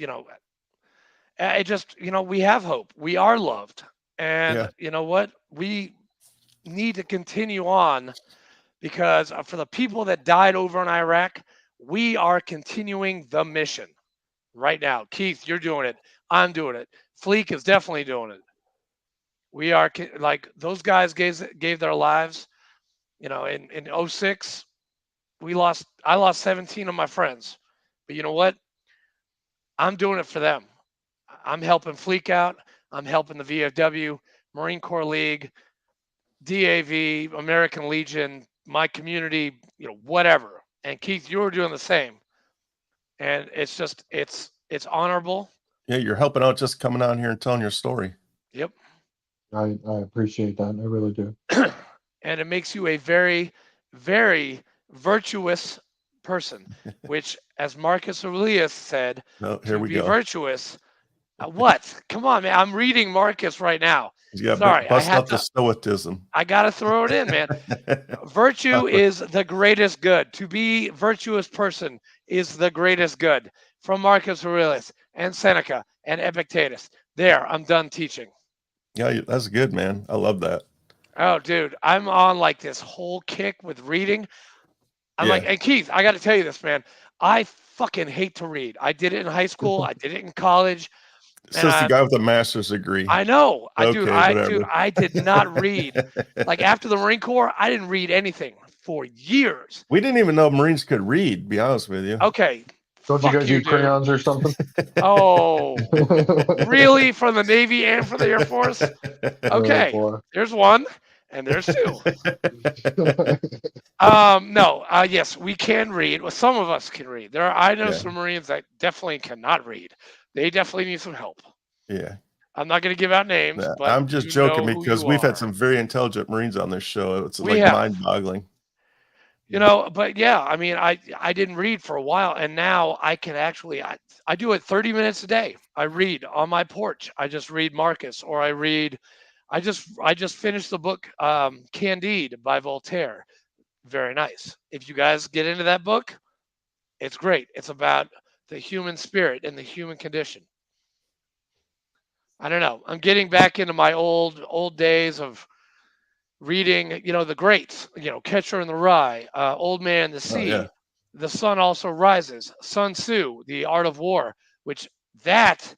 it just, we have hope. We are loved. And Yeah. you know what? We need to continue on because for the people that died over in Iraq, we are continuing the mission right now. Keith, you're doing it. I'm doing it. Fleek is definitely doing it. We are like those guys gave their lives. In 06, I lost 17 of my friends. But you know what? I'm doing it for them. I'm helping Fleek out. I'm helping the VFW, Marine Corps League, DAV, American Legion, my community, whatever. And Keith, you're doing the same. And it's just it's honorable. Yeah, you're helping out just coming out here and telling your story. Yep. I appreciate that. I really do. And it makes you a very, very virtuous person, which, as Marcus Aurelius said, Oh, here to we be go. virtuous. What? Come on, man. I'm reading Marcus right now. He's got Sorry, bust out the stoicism. I got to throw it in, man. Virtue is the greatest good. To be virtuous person is the greatest good. From Marcus Aurelius and Seneca and Epictetus. There, I'm done teaching. Yeah, that's good, man. I love that. Oh, dude, I'm on like this whole kick with reading. I'm like, Yeah. and Keith, I got to tell you this, man. I fucking hate to read. I did it in high school. I did it in college. Says the guy with a master's degree. I know. Okay, I did not read. Like after the Marine Corps, I didn't read anything for years. We didn't even know Marines could read, to be honest with you. Okay. Don't you guys use crayons or something? Oh, really? From the Navy and from the Air Force? Okay. Oh, there's one and there's two. No. Yes, we can read. Well, some of us can read. I know some Marines that definitely cannot read. They definitely need some help. Yeah. I'm not going to give out names, but I'm just joking because we've had some very intelligent Marines on this show. It's mind-boggling. But yeah, I mean, I didn't read for a while, and now I can actually I do it 30 minutes a day. I read on my porch. I just read Marcus, or I just finished the book Candide by Voltaire. Very nice. If you guys get into that book, it's great. It's about the human spirit and the human condition. I don't know. I'm getting back into my old days of reading, the greats, Catcher in the Rye, Old Man the Sea, The Sun Also Rises, Sun Tzu, The Art of War, which that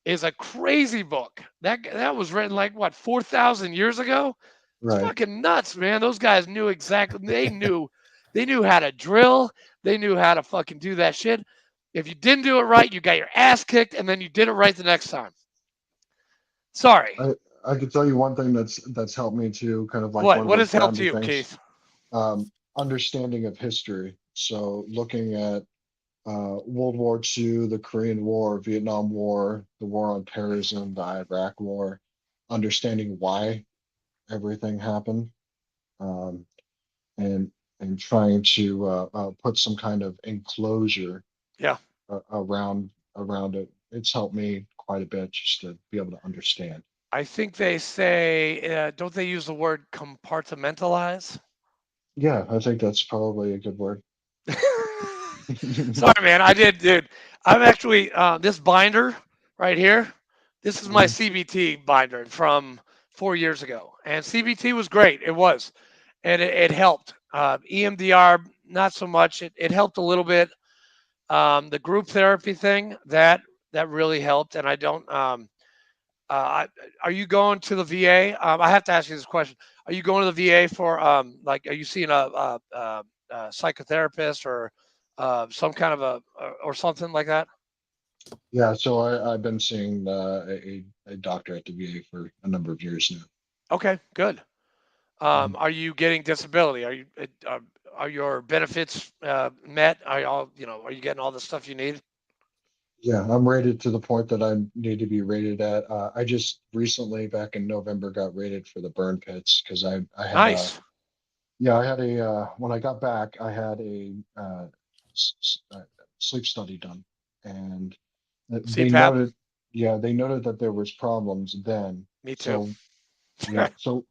is a crazy book. That was written like 4,000 years ago. It's fucking nuts, man. Those guys knew exactly. They knew how to drill. They knew how to fucking do that shit. If you didn't do it right, you got your ass kicked, and then you did it right the next time. Sorry. I could tell you one thing that's helped me too, kind of like what has helped you, Keith? Understanding of history. So looking at World War II, the Korean War, Vietnam War, the war on terrorism, the Iraq War, understanding why everything happened, and trying to put some kind of enclosure around it. It's helped me quite a bit just to be able to understand. I think they say, don't they use the word compartmentalize? Yeah, I think that's probably a good word. Sorry, man. I did, dude. I'm actually this binder right here. This is my CBT binder from 4 years ago, and CBT was great. It was, and it helped. EMDR not so much. It helped a little bit. The group therapy thing that really helped, and I don't. Are you going to the VA? I have to ask you this question. Are you going to the VA for like? Are you seeing a psychotherapist or some kind of or something like that? Yeah, so I've been seeing a doctor at the VA for a number of years now. Okay, good. Mhm. Are you getting disability? Are your benefits met? Are all Are you getting all the stuff you need? Yeah, I'm rated to the point that I need to be rated at. I just recently, back in November, got rated for the burn pits because I had Nice. yeah, I had when I got back, I had a sleep study done, and they CPAP. noted, yeah, they noted that there was problems then. Me too. So yeah, so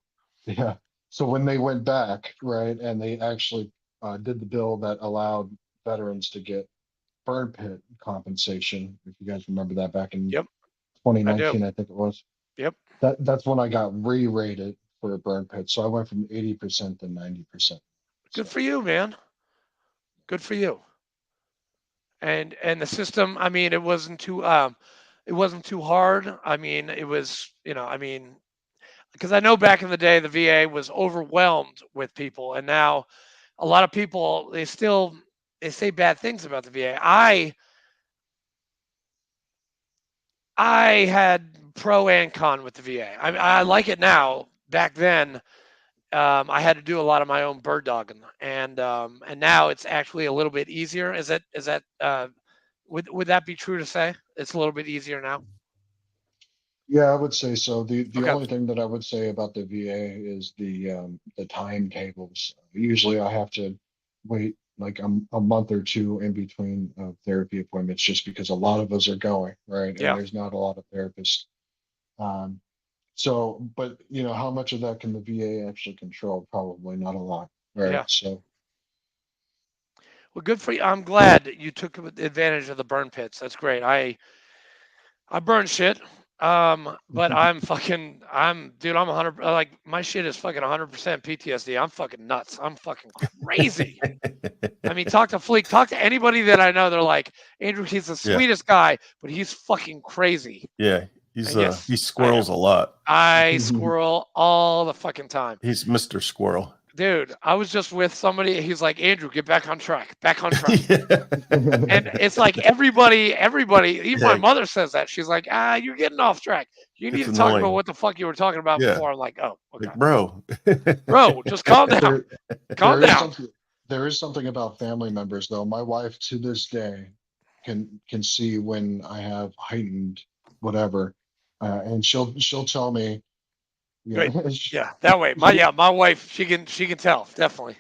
yeah, so when they went back, right, and they actually did the bill that allowed veterans to get burn pit compensation, if you guys remember that back in Yep, I do. 2019, I think it was. Yep. That's when I got re-rated for a burn pit. So I went from 80% to 90%. Good So for you, man. Good for you. And the system, I mean, it wasn't too hard. I mean, it was, because I know back in the day the VA was overwhelmed with people, and now a lot of people they say bad things about the VA. I had pro and con with the VA. I like it now. Back then, I had to do a lot of my own bird dogging, and now it's actually a little bit easier. Is that would that be true to say it's a little bit easier now? yeah, I would say so. The Okay. only thing that I would say about the VA is the timetables. Usually I have to wait like a month or two in between therapy appointments just because a lot of us are going, right? And Yeah. there's not a lot of therapists. Um, So, but how much of that can the VA actually control? Probably not a lot, right? Yeah. So, Well, good for you. I'm glad that you took advantage of the burn pits. That's great. I burn shit. But dude, I'm 100, like my shit is fucking 100% PTSD. I'm fucking nuts. I'm fucking crazy. I mean, talk to Fleek, talk to anybody that I know. They're like, Andrew, he's the Yeah. sweetest guy, but he's fucking crazy. Yeah, And yes, he I squirrels am. a lot. I squirrel all the fucking time. He's Mr. Squirrel. Dude, I was just with somebody. He's like, Andrew, get back on track. Back on track. Yeah. And it's like everybody, even my Yeah. mother says that. She's like, you're getting off track. You need It's to talk about annoying. what the fuck you were talking about Yeah. before. I'm like, oh, okay. Like, bro. Bro, just calm down. Calm there is down. there is something about family members though. My wife to this day can see when I have heightened whatever, and she'll tell me, Great. she, Yeah, that way. My wife, she can tell, definitely.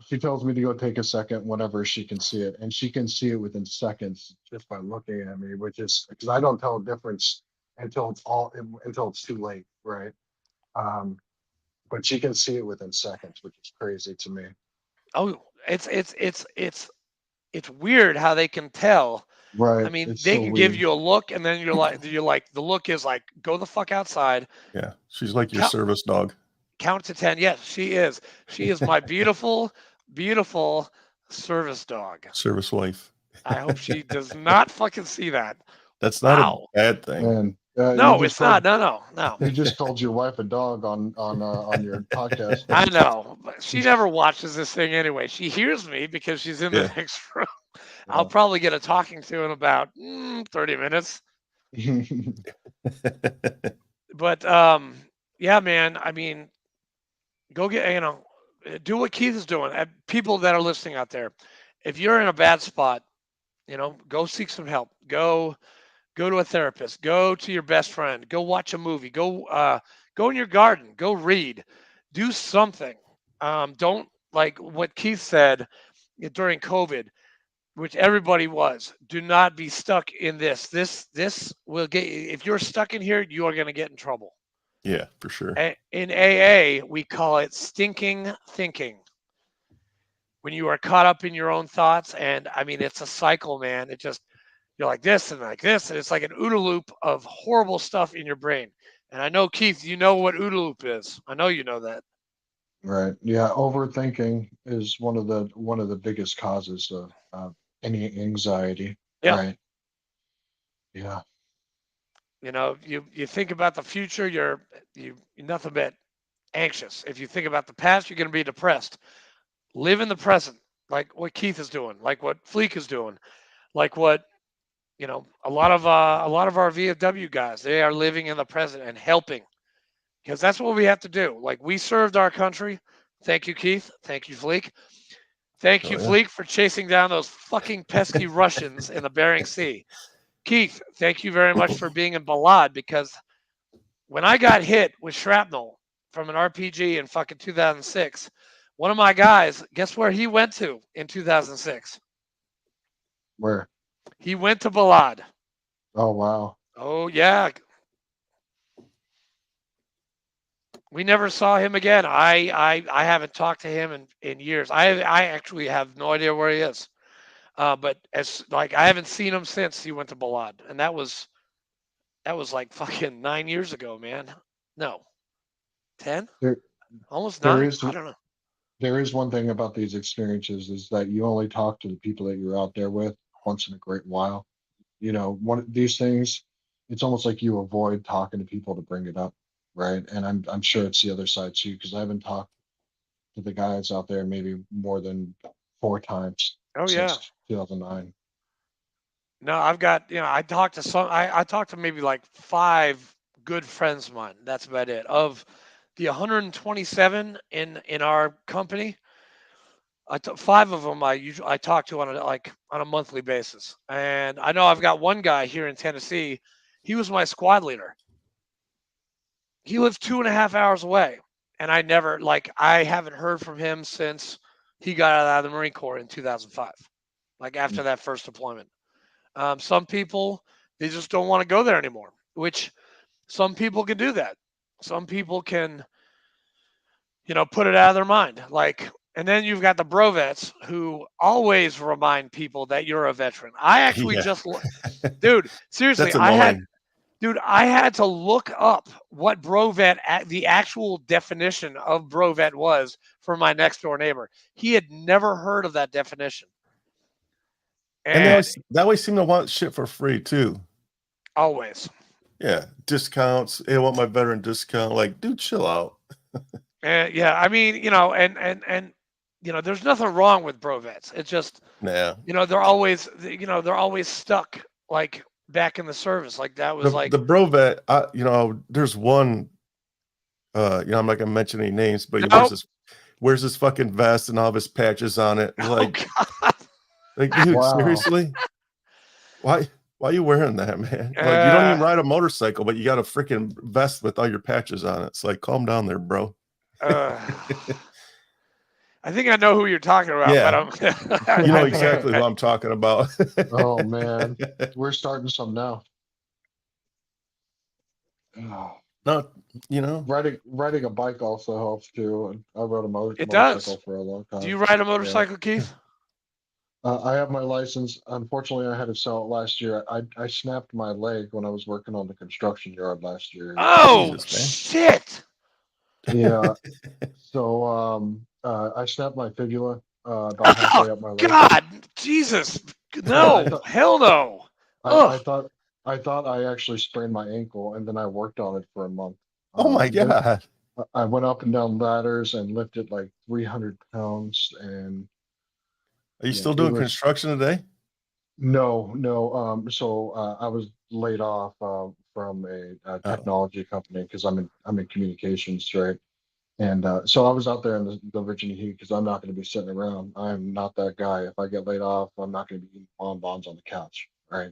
she tells me to go take a second whenever she can see it, and she can see it within seconds just by looking at me, which is because I don't tell a difference until it's too late, right? Um, but she can see it within seconds, which is crazy to me. Oh, it's weird how they can tell. Right. I mean, It's they so can give weird. you a look, and then you're like, the look is like, go the fuck outside. Yeah, she's like your Count, service dog. count to 10. Yes, she is. She is my beautiful, beautiful service dog. Service wife. I hope she does not fucking see that. That's not Wow. a bad thing. And No, it's not. No. you just called your wife a dog on your podcast. I know. But she never watches this thing anyway. She hears me because she's in the next room. I'll probably get a talking to in about 30 minutes. But yeah, man. I mean, go get do what Keith is doing. People that are listening out there, if you're in a bad spot, go seek some help. Go to a therapist. Go to your best friend. Go watch a movie. Go in your garden. Go read. Do something. Don't, like what Keith said during COVID, which everybody was. Do not be stuck in this. This will get. If you're stuck in here, you are going to get in trouble. Yeah, for sure. In AA, we call it stinking thinking. When you are caught up in your own thoughts, and I mean, it's a cycle, man. you're like this and like this, and it's like an OODA loop of horrible stuff in your brain. And I know, Keith, you know what OODA loop is. I know you know that. Right. Yeah. Overthinking is one of the biggest causes of any anxiety. Yep. Right. Yeah. You know, you think about the future, you're nothing but anxious. If you think about the past, you're going to be depressed. Live in the present, like what Keith is doing, like what Fleek is doing, like what a lot of our VFW guys, they are living in the present and helping, because that's what we have to do. Like, we served our country. Thank you, Keith. Thank you, Fleek. Thank you, Oh, yeah. Fleek, for chasing down those fucking pesky Russians in the Bering Sea. Keith, thank you very much for being in Balad, because when I got hit with shrapnel from an RPG in fucking 2006, one of my guys, guess where he went to in 2006? Where? He went to Balad. Oh, wow. Oh, yeah. We never saw him again. I haven't talked to him in years. I actually have no idea where he is. But I haven't seen him since he went to Balad, and that was like fucking 9 years ago, man. No, 10, There, almost there 9. is I don't know. there is one thing about these experiences is that you only talk to the people that you're out there with once in a great while. One of these things, it's almost like you avoid talking to people to bring it up, right? And I'm sure it's the other side too, because I haven't talked to the guys out there maybe more than 4 times Oh yeah. since 2009. No, I've got I talked to I talked to maybe like 5 good friends of mine. That's about it. Of the 127 in our company, 5 of them I talk to on a monthly basis. And I know I've got one guy here in Tennessee. He was my squad leader. He lives 2.5 hours away, and I haven't heard from him since he got out of the Marine Corps in 2005, like after that first deployment. Some people, they just don't want to go there anymore, which some people can do that. Some people can, put it out of their mind. And then you've got the bro vets who always remind people that you're a veteran. I actually Yeah. dude, seriously, That's annoying. I had to look up what bro vet, the actual definition of bro vet was for my next door neighbor. He had never heard of that definition. And they always seem to want shit for free too. Always. Yeah, discounts. Hey, I want my veteran discount. Like, dude, chill out. Yeah, I mean, and there's nothing wrong with bro vets. It's just, Nah. they're always stuck like back in the service. Like that was The bro vet, there's one, I'm not gonna mention any names, but he wears this fucking vest and all of his patches on it. Like, dude, Wow. seriously? Why are you wearing that, man? Like, you don't even ride a motorcycle, but you got a freaking vest with all your patches on it. It's like, calm down there, bro. I think I know who you're talking about. Yeah. But You know exactly who I'm talking about. Oh man, we're starting some now. No, Riding a bike also helps too. And I rode a It motorcycle does. for a long time. Do you ride a motorcycle, Keith? I have my license. Unfortunately, I had to sell it last year. I snapped my leg when I was working on the construction yard last year. Oh, Jesus, shit. Yeah. So I snapped my fibula about halfway up my leg. God, Jesus. No, hell no. I thought I actually sprained my ankle, and then I worked on it for a month. Oh my God. I went up and down ladders and lifted like 300 pounds. And Are you still doing construction today? No. So I was laid off from a technology company because I'm in communications, right? And so I was out there in the Virginia heat because I'm not going to be sitting around. I'm not that guy. If I get laid off, I'm not going to be eating bonbons on the couch, right?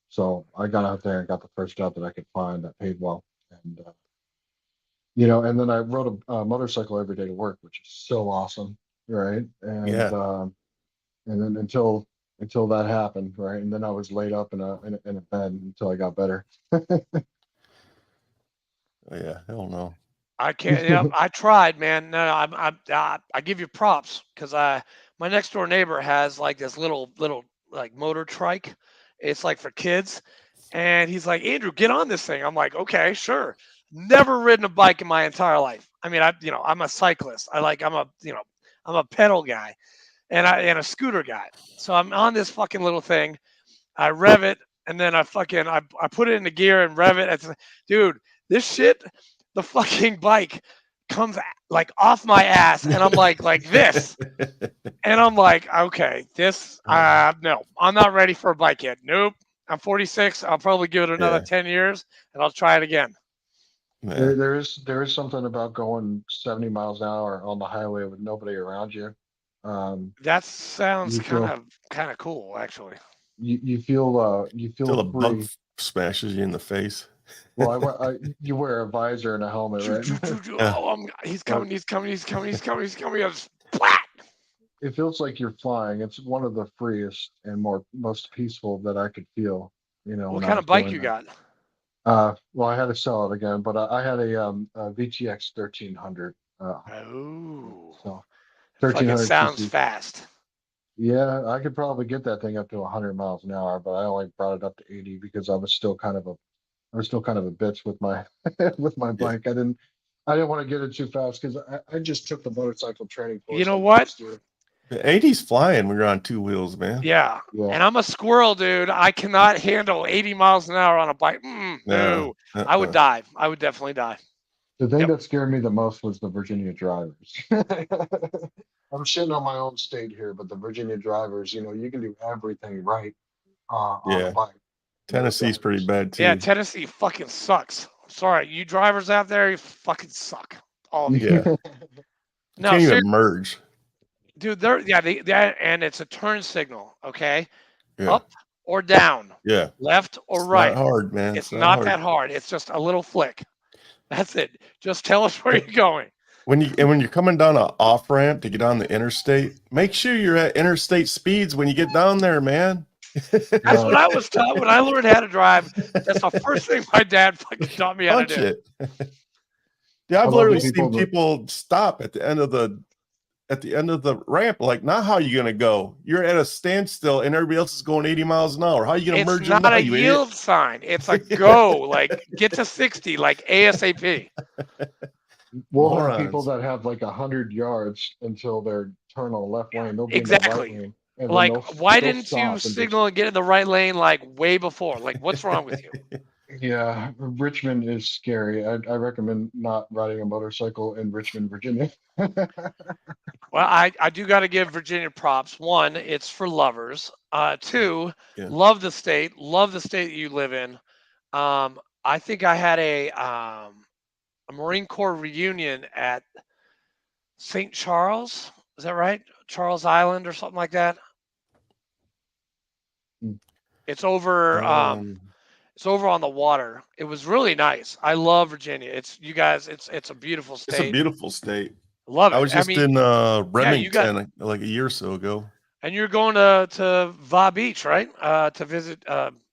So I got out there and got the first job that I could find that paid well, and and then I rode a motorcycle every day to work, which is so awesome, right? And and then until that happened, right? And then I was laid up in a bed until I got better. Oh, yeah, hell no. I can't. I tried, man. No, I give you props because my next door neighbor has like this little like motor trike. It's like for kids. And he's like, Andrew, get on this thing. I'm like, okay, sure. Never ridden a bike in my entire life. I mean, I'm a cyclist. I'm a pedal guy and a scooter guy. So I'm on this fucking little thing. I rev it and then I put it into gear and rev it. Dude, this shit, the fucking bike comes like off my ass and I'm like this. And I'm like, okay, this, no, I'm not ready for a bike yet. Nope. I'm 46. I'll probably give it another 10 years and I'll try it again. There is something about going 70 miles an hour on the highway with nobody around you. That sounds kind of cool, actually. You feel Till a free. bug smashes you in the face. Well, you wear a visor and a helmet, right? Oh, he's coming. Splat! It feels like you're flying. It's one of the freest and most peaceful that I could feel. What kind of bike you got? Well, I had to sell it again, but I had a VTX 1300. So 1300 sounds cc. fast. Yeah, I could probably get that thing up to 100 miles an hour, but I only brought it up to 80 because I was still kind of a bitch with my with my bike. I didn't want to get it too fast because I just took the motorcycle training course. You know what? The 80's flying when you're on two wheels, man. Yeah. And I'm a squirrel, dude. I cannot handle 80 miles an hour on a bike. No. I would die. I would definitely die. The thing that scared me the most was the Virginia drivers. I'm shitting on my own state here, but the Virginia drivers, you can do everything right on a bike. Tennessee's pretty bad too. Yeah, Tennessee fucking sucks. Sorry, you drivers out there, you fucking suck. All of you. Yeah. No, can't even merge. Dude, and it's a turn signal, okay? Yeah. Up or down. Yeah. Left or It's right. not hard, man. It's not that hard. It's just a little flick. That's it. Just tell us where you're going. When you're coming down an off ramp to get on the interstate, make sure you're at interstate speeds when you get down there, man. That's what I was taught when I learned how to drive. That's the first thing my dad fucking taught me how to do. Yeah, I've literally seen people stop at the end of the ramp. Like, now how are you gonna go? You're at a standstill and everybody else is going 80 miles an hour. How are you gonna merge? It's not a yield sign. It's a go. Like, get to 60, like ASAP. We'll have people that have like 100 yards until their turn on the left lane. They'll be in the right lane. Like, why didn't you signal and get in the right lane like way before? Like, what's wrong with you? Yeah, Richmond is scary. I recommend not riding a motorcycle in Richmond, Virginia. Well, I do got to give Virginia props. One, it's for lovers. Two, love the state that you live in. I think I had a Marine Corps reunion at St. Charles. Is that right? Charles Island or something like that. It's over. It's over on the water. It was really nice. I love Virginia. It's a beautiful state. It's a beautiful state. Love it. I was just in Remington like a year or so ago. And you're going to Va Beach, right? To visit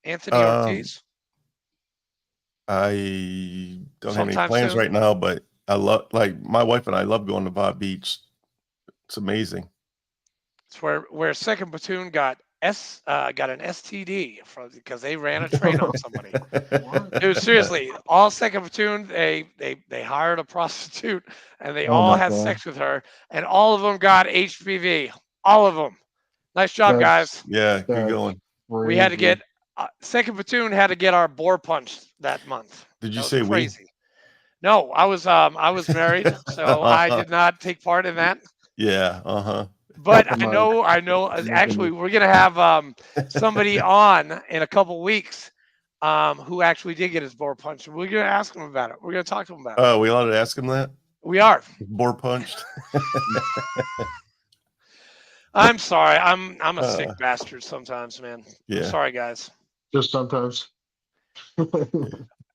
Anthony Ortiz. I don't have any plans right now, but I love, like, my wife and I love going to Va Beach. It's amazing. It's where 2nd Platoon got an STD because they ran a train on somebody. Dude, seriously, all 2nd Platoon, they hired a prostitute and they all had sex with her, and all of them got HPV. All of them. Nice job, guys. Yeah, good going. We had to get 2nd Platoon had to get our bore punched that month. Did you say crazy? No, I was married, so I did not take part in that. Yeah, But I know. Actually, we're gonna have somebody on in a couple weeks who actually did get his bore punched. We're gonna ask him about it. We're gonna talk to him about it. Oh, we allowed to ask him that? We are. Bore punched. I'm sorry. I'm a sick bastard sometimes, man. Yeah. I'm sorry, guys. Just sometimes.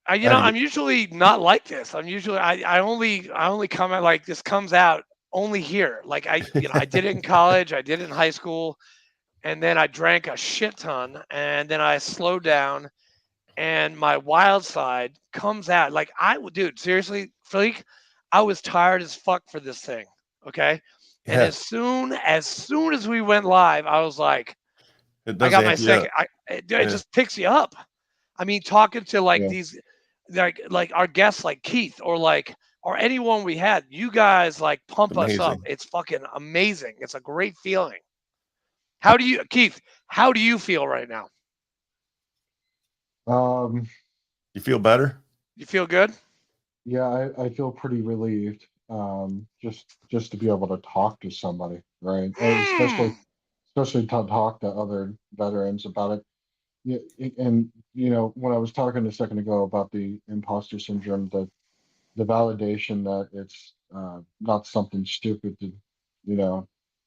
I'm usually not like this. I only come out like this comes out only here. Like I did it in college, I did it in high school, and then I drank a shit ton, and then I slowed down, and my wild side comes out. Like dude, seriously, freak, I was tired as fuck for this thing. Okay. And as soon as we went live, I was like, It I does got my amp you up. second. It Yeah. just picks you up. I mean, talking to like Yeah. these, like our guests, like Keith, or anyone we had, you guys like pump us up. Amazing. It's fucking amazing. It's a great feeling. How do you, Keith? How do you feel right now? Um, You feel better? You feel good? yeah, I feel pretty relieved. Just to be able to talk to somebody, right? And Mm. especially to talk to other veterans about it. Yeah, and when I was talking a second ago about the imposter syndrome, the validation that it's not something stupid to,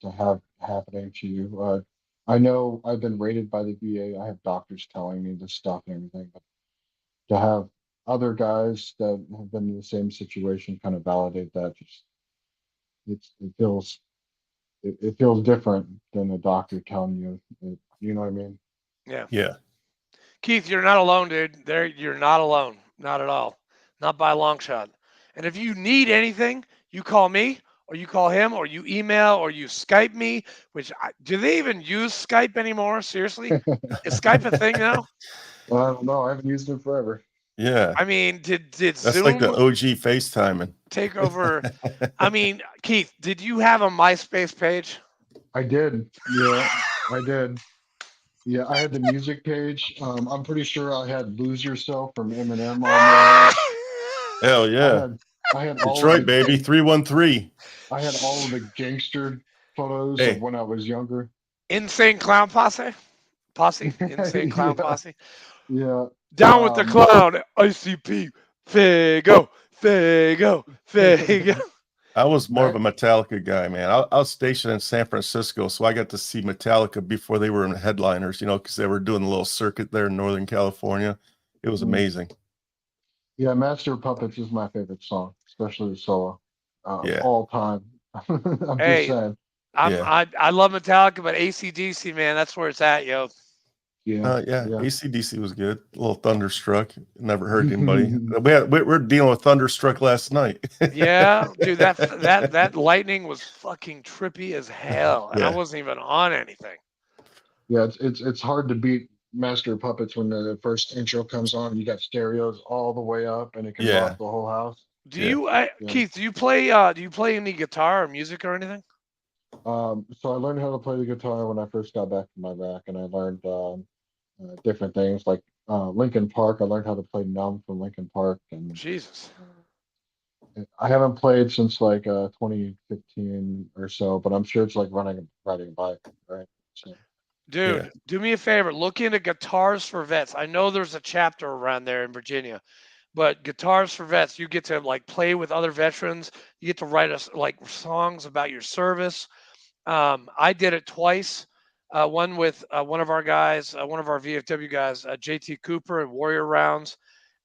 to have happening to you. I know I've been rated by the VA. I have doctors telling me this stuff and everything, but to have other guys that have been in the same situation kind of validate that, just it feels it feels different than a doctor telling you. You know what I mean? Yeah. Yeah. Keith, you're not alone, dude. You're not alone. Not at all. Not by a long shot. And if you need anything, you call me or you call him or you email or you Skype me, do they even use Skype anymore? Seriously? Is Skype a thing now? Well, I don't know. I haven't used it forever. Yeah. I mean, did That's like the Zoom OG FaceTiming. take over? I mean, Keith, did you have a MySpace page? I did. Yeah, I did. Yeah, I had the music page. I'm pretty sure I had "Lose Yourself" from Eminem on there. Hell I yeah. had I had all of Detroit, the baby. 313. I had all of the gangster photos Hey. of when I was younger. Insane Clown Posse? Insane Clown Yeah, Posse. yeah. Down with the clown, ICP, Fago, Fago, Fago. I was more of Back a Metallica guy, man. I was stationed in San Francisco, so I got to see Metallica before they were in headliners, because they were doing a little circuit there in Northern California. It was amazing. Yeah, Master of Puppets is my favorite song, especially the solo. Yeah. All time. I'm just Hey, saying. I love Metallica, but AC/DC, man, that's where it's at, yo. Yeah, Yeah. yeah. AC/DC was good. A little Thunderstruck. Never hurt anybody. We're dealing with Thunderstruck last night. Yeah, dude, that lightning was fucking trippy as hell, and I Yeah. wasn't even on anything. Yeah, it's hard to beat Master of Puppets when the first intro comes on. You got stereos all the way up, and it can Yeah. rock the whole house. Do Yeah. you, Yeah. Keith? Do you play any guitar or music or anything? So I learned how to play the guitar when I first got back from Iraq, and I learned different things like Linkin Park. I learned how to play "Numb" from Linkin Park, and Jesus, I haven't played since like 2015 or so. But I'm sure it's like riding a bike, right? So dude, Yeah. do me a favor. Look into Guitars for Vets. I know there's a chapter around there in Virginia. But Guitars for Vets, you get to like play with other veterans. You get to write us like songs about your service. I did it twice. One with one of our guys, one of our VFW guys, JT Cooper and Warrior Rounds,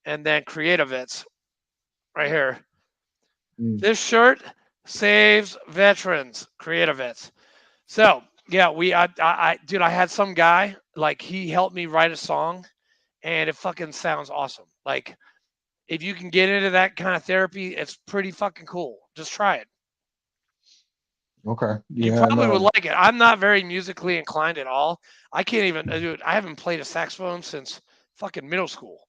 and then Creative Vets right here. mm, This shirt saves veterans, Creative Vets. So yeah, dude, I had some guy like he helped me write a song, and it fucking sounds awesome. Like if you can get into that kind of therapy, it's pretty fucking cool. Just try it. okay, You yeah, probably would no, like it. I'm not very musically inclined at all. I can't even do it. I haven't played a saxophone since fucking middle school.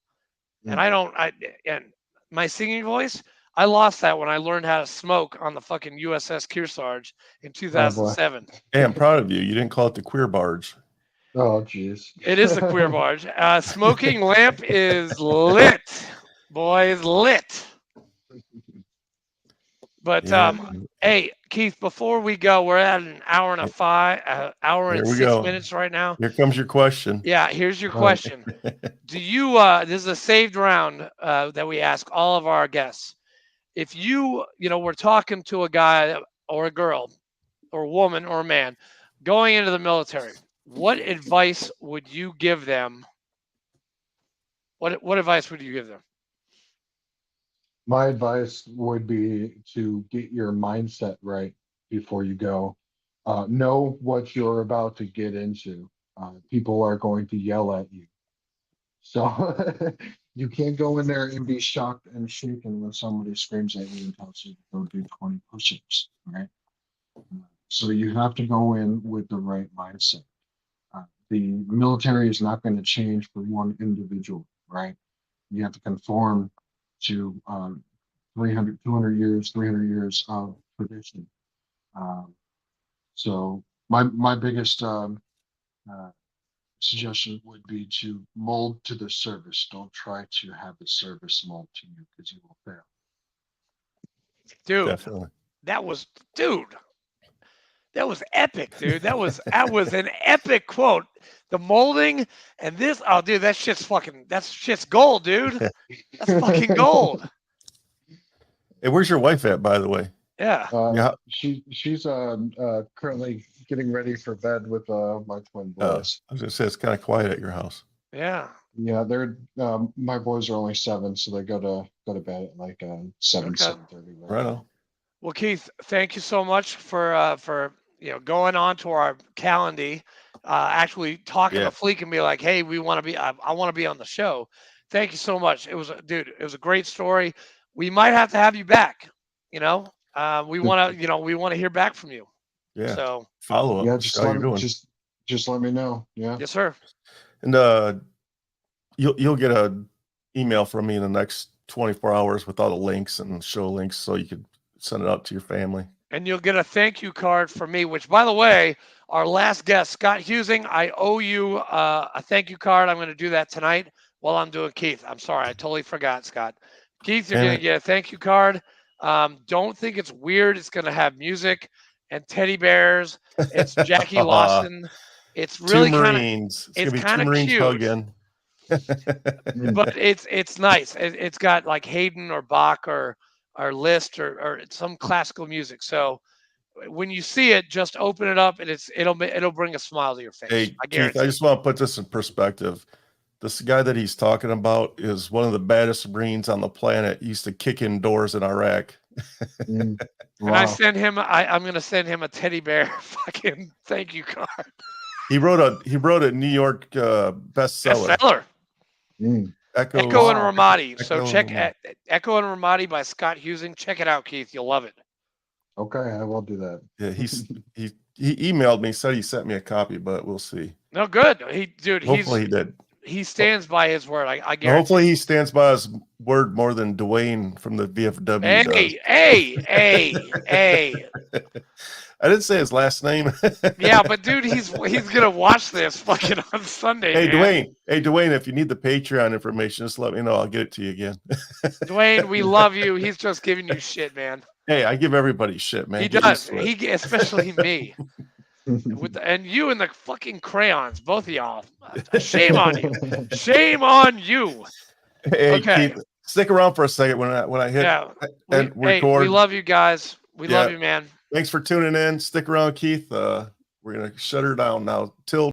And mm, and my singing voice, I lost that when I learned how to smoke on the fucking USS Kearsarge in oh boy, 2007. Hey, I'm proud of you. You didn't call it the queer barge. oh jeez. It is the queer barge. Smoking lamp is lit. Boys, lit. But Yeah. hey, Keith, before we go, we're at an hour and hour Here and we 6 go. minutes right now. Here comes your question. Yeah, here's your All right. question. Do you this is a saved round that we ask all of our guests. If we're talking to a guy or a girl or a woman or a man going into the military, what advice would you give them? What advice would you give them? My advice would be to get your mindset right before you go. Know what you're about to get into. People are going to yell at you. So you can't go in there and be shocked and shaken when somebody screams at you and tells you to go do 20 push-ups, right? So you have to go in with the right mindset. the military is not going to change for one individual, right? You have to conform to 300 years, 300 years of tradition. So my biggest suggestion would be to mold to the service. Don't try to have the service mold to you, because you will fail. Dude, Definitely. that was epic, dude. That was an epic quote. The molding and this, oh dude, that's shit's gold, dude. That's fucking gold. Hey, where's your wife at, by the way? Yeah. Yeah. She's currently getting ready for bed with my twin boys. I was gonna say it's kind of quiet at your house. Yeah. Yeah, they're my boys are only 7, so they go to bed at like 7, Okay. 7:30. Right on. Well, Keith, thank you so much for going on to our calendar, actually talking Yeah. to Fleek and be like, hey, we want to be, I want to be on the show. Thank you so much. It was a great story. We might have to have you back. We want to hear back from you. Yeah. So Follow up. Yeah, just let me know. Yeah. yes, sir. And you'll get an email from me in the next 24 hours with all the links and show links, so you could send it out to your family. And you'll get a thank you card from me, which, by the way, our last guest, Scott Husing, I owe you a thank you card. I'm going to do that tonight while I'm doing Keith. I'm sorry. I totally forgot, Scott. Keith, you're going to get a thank you card. Don't think it's weird. It's going to have music and teddy bears. It's Jackie Lawson. It's really kind of cute. Hugging. But it's nice. It's got like Haydn or Bach or Liszt or some classical music. So when you see it, just open it up and it'll bring a smile to your face. Hey, I guarantee. Keith, I just want to put this in perspective. This guy that he's talking about is one of the baddest Marines on the planet. He used to kick in doors in Iraq. Wow. And I send him. I'm going to send him a teddy bear fucking thank you card. He wrote a New York bestseller. Bestseller. Echo and Ramadi. So Echo check and Echo and Ramadi by Scott Husing. Check it out, Keith. You'll love it. Okay, I will do that. Yeah, he emailed me, said he sent me a copy, but we'll see. No, good. Hopefully he did. He stands by his word. I guarantee. Hopefully he stands by his word more than Dwayne from the VFW does. Hey. I didn't say his last name. Yeah, but dude, he's gonna watch this fucking on Sunday. Hey, man. Dwayne, if you need the Patreon information, just let me know. I'll get it to you again. Dwayne, we love you. He's just giving you shit, man. Hey, I give everybody shit, man. He Get does. used to it. Especially me. And you and the fucking crayons, both of y'all. Shame on you. Shame on you. Hey, Okay. Keith, stick around for a second when I hit and record. We love you guys. We love you, man. Thanks for tuning in. Stick around, Keith. We're gonna shut her down now. Till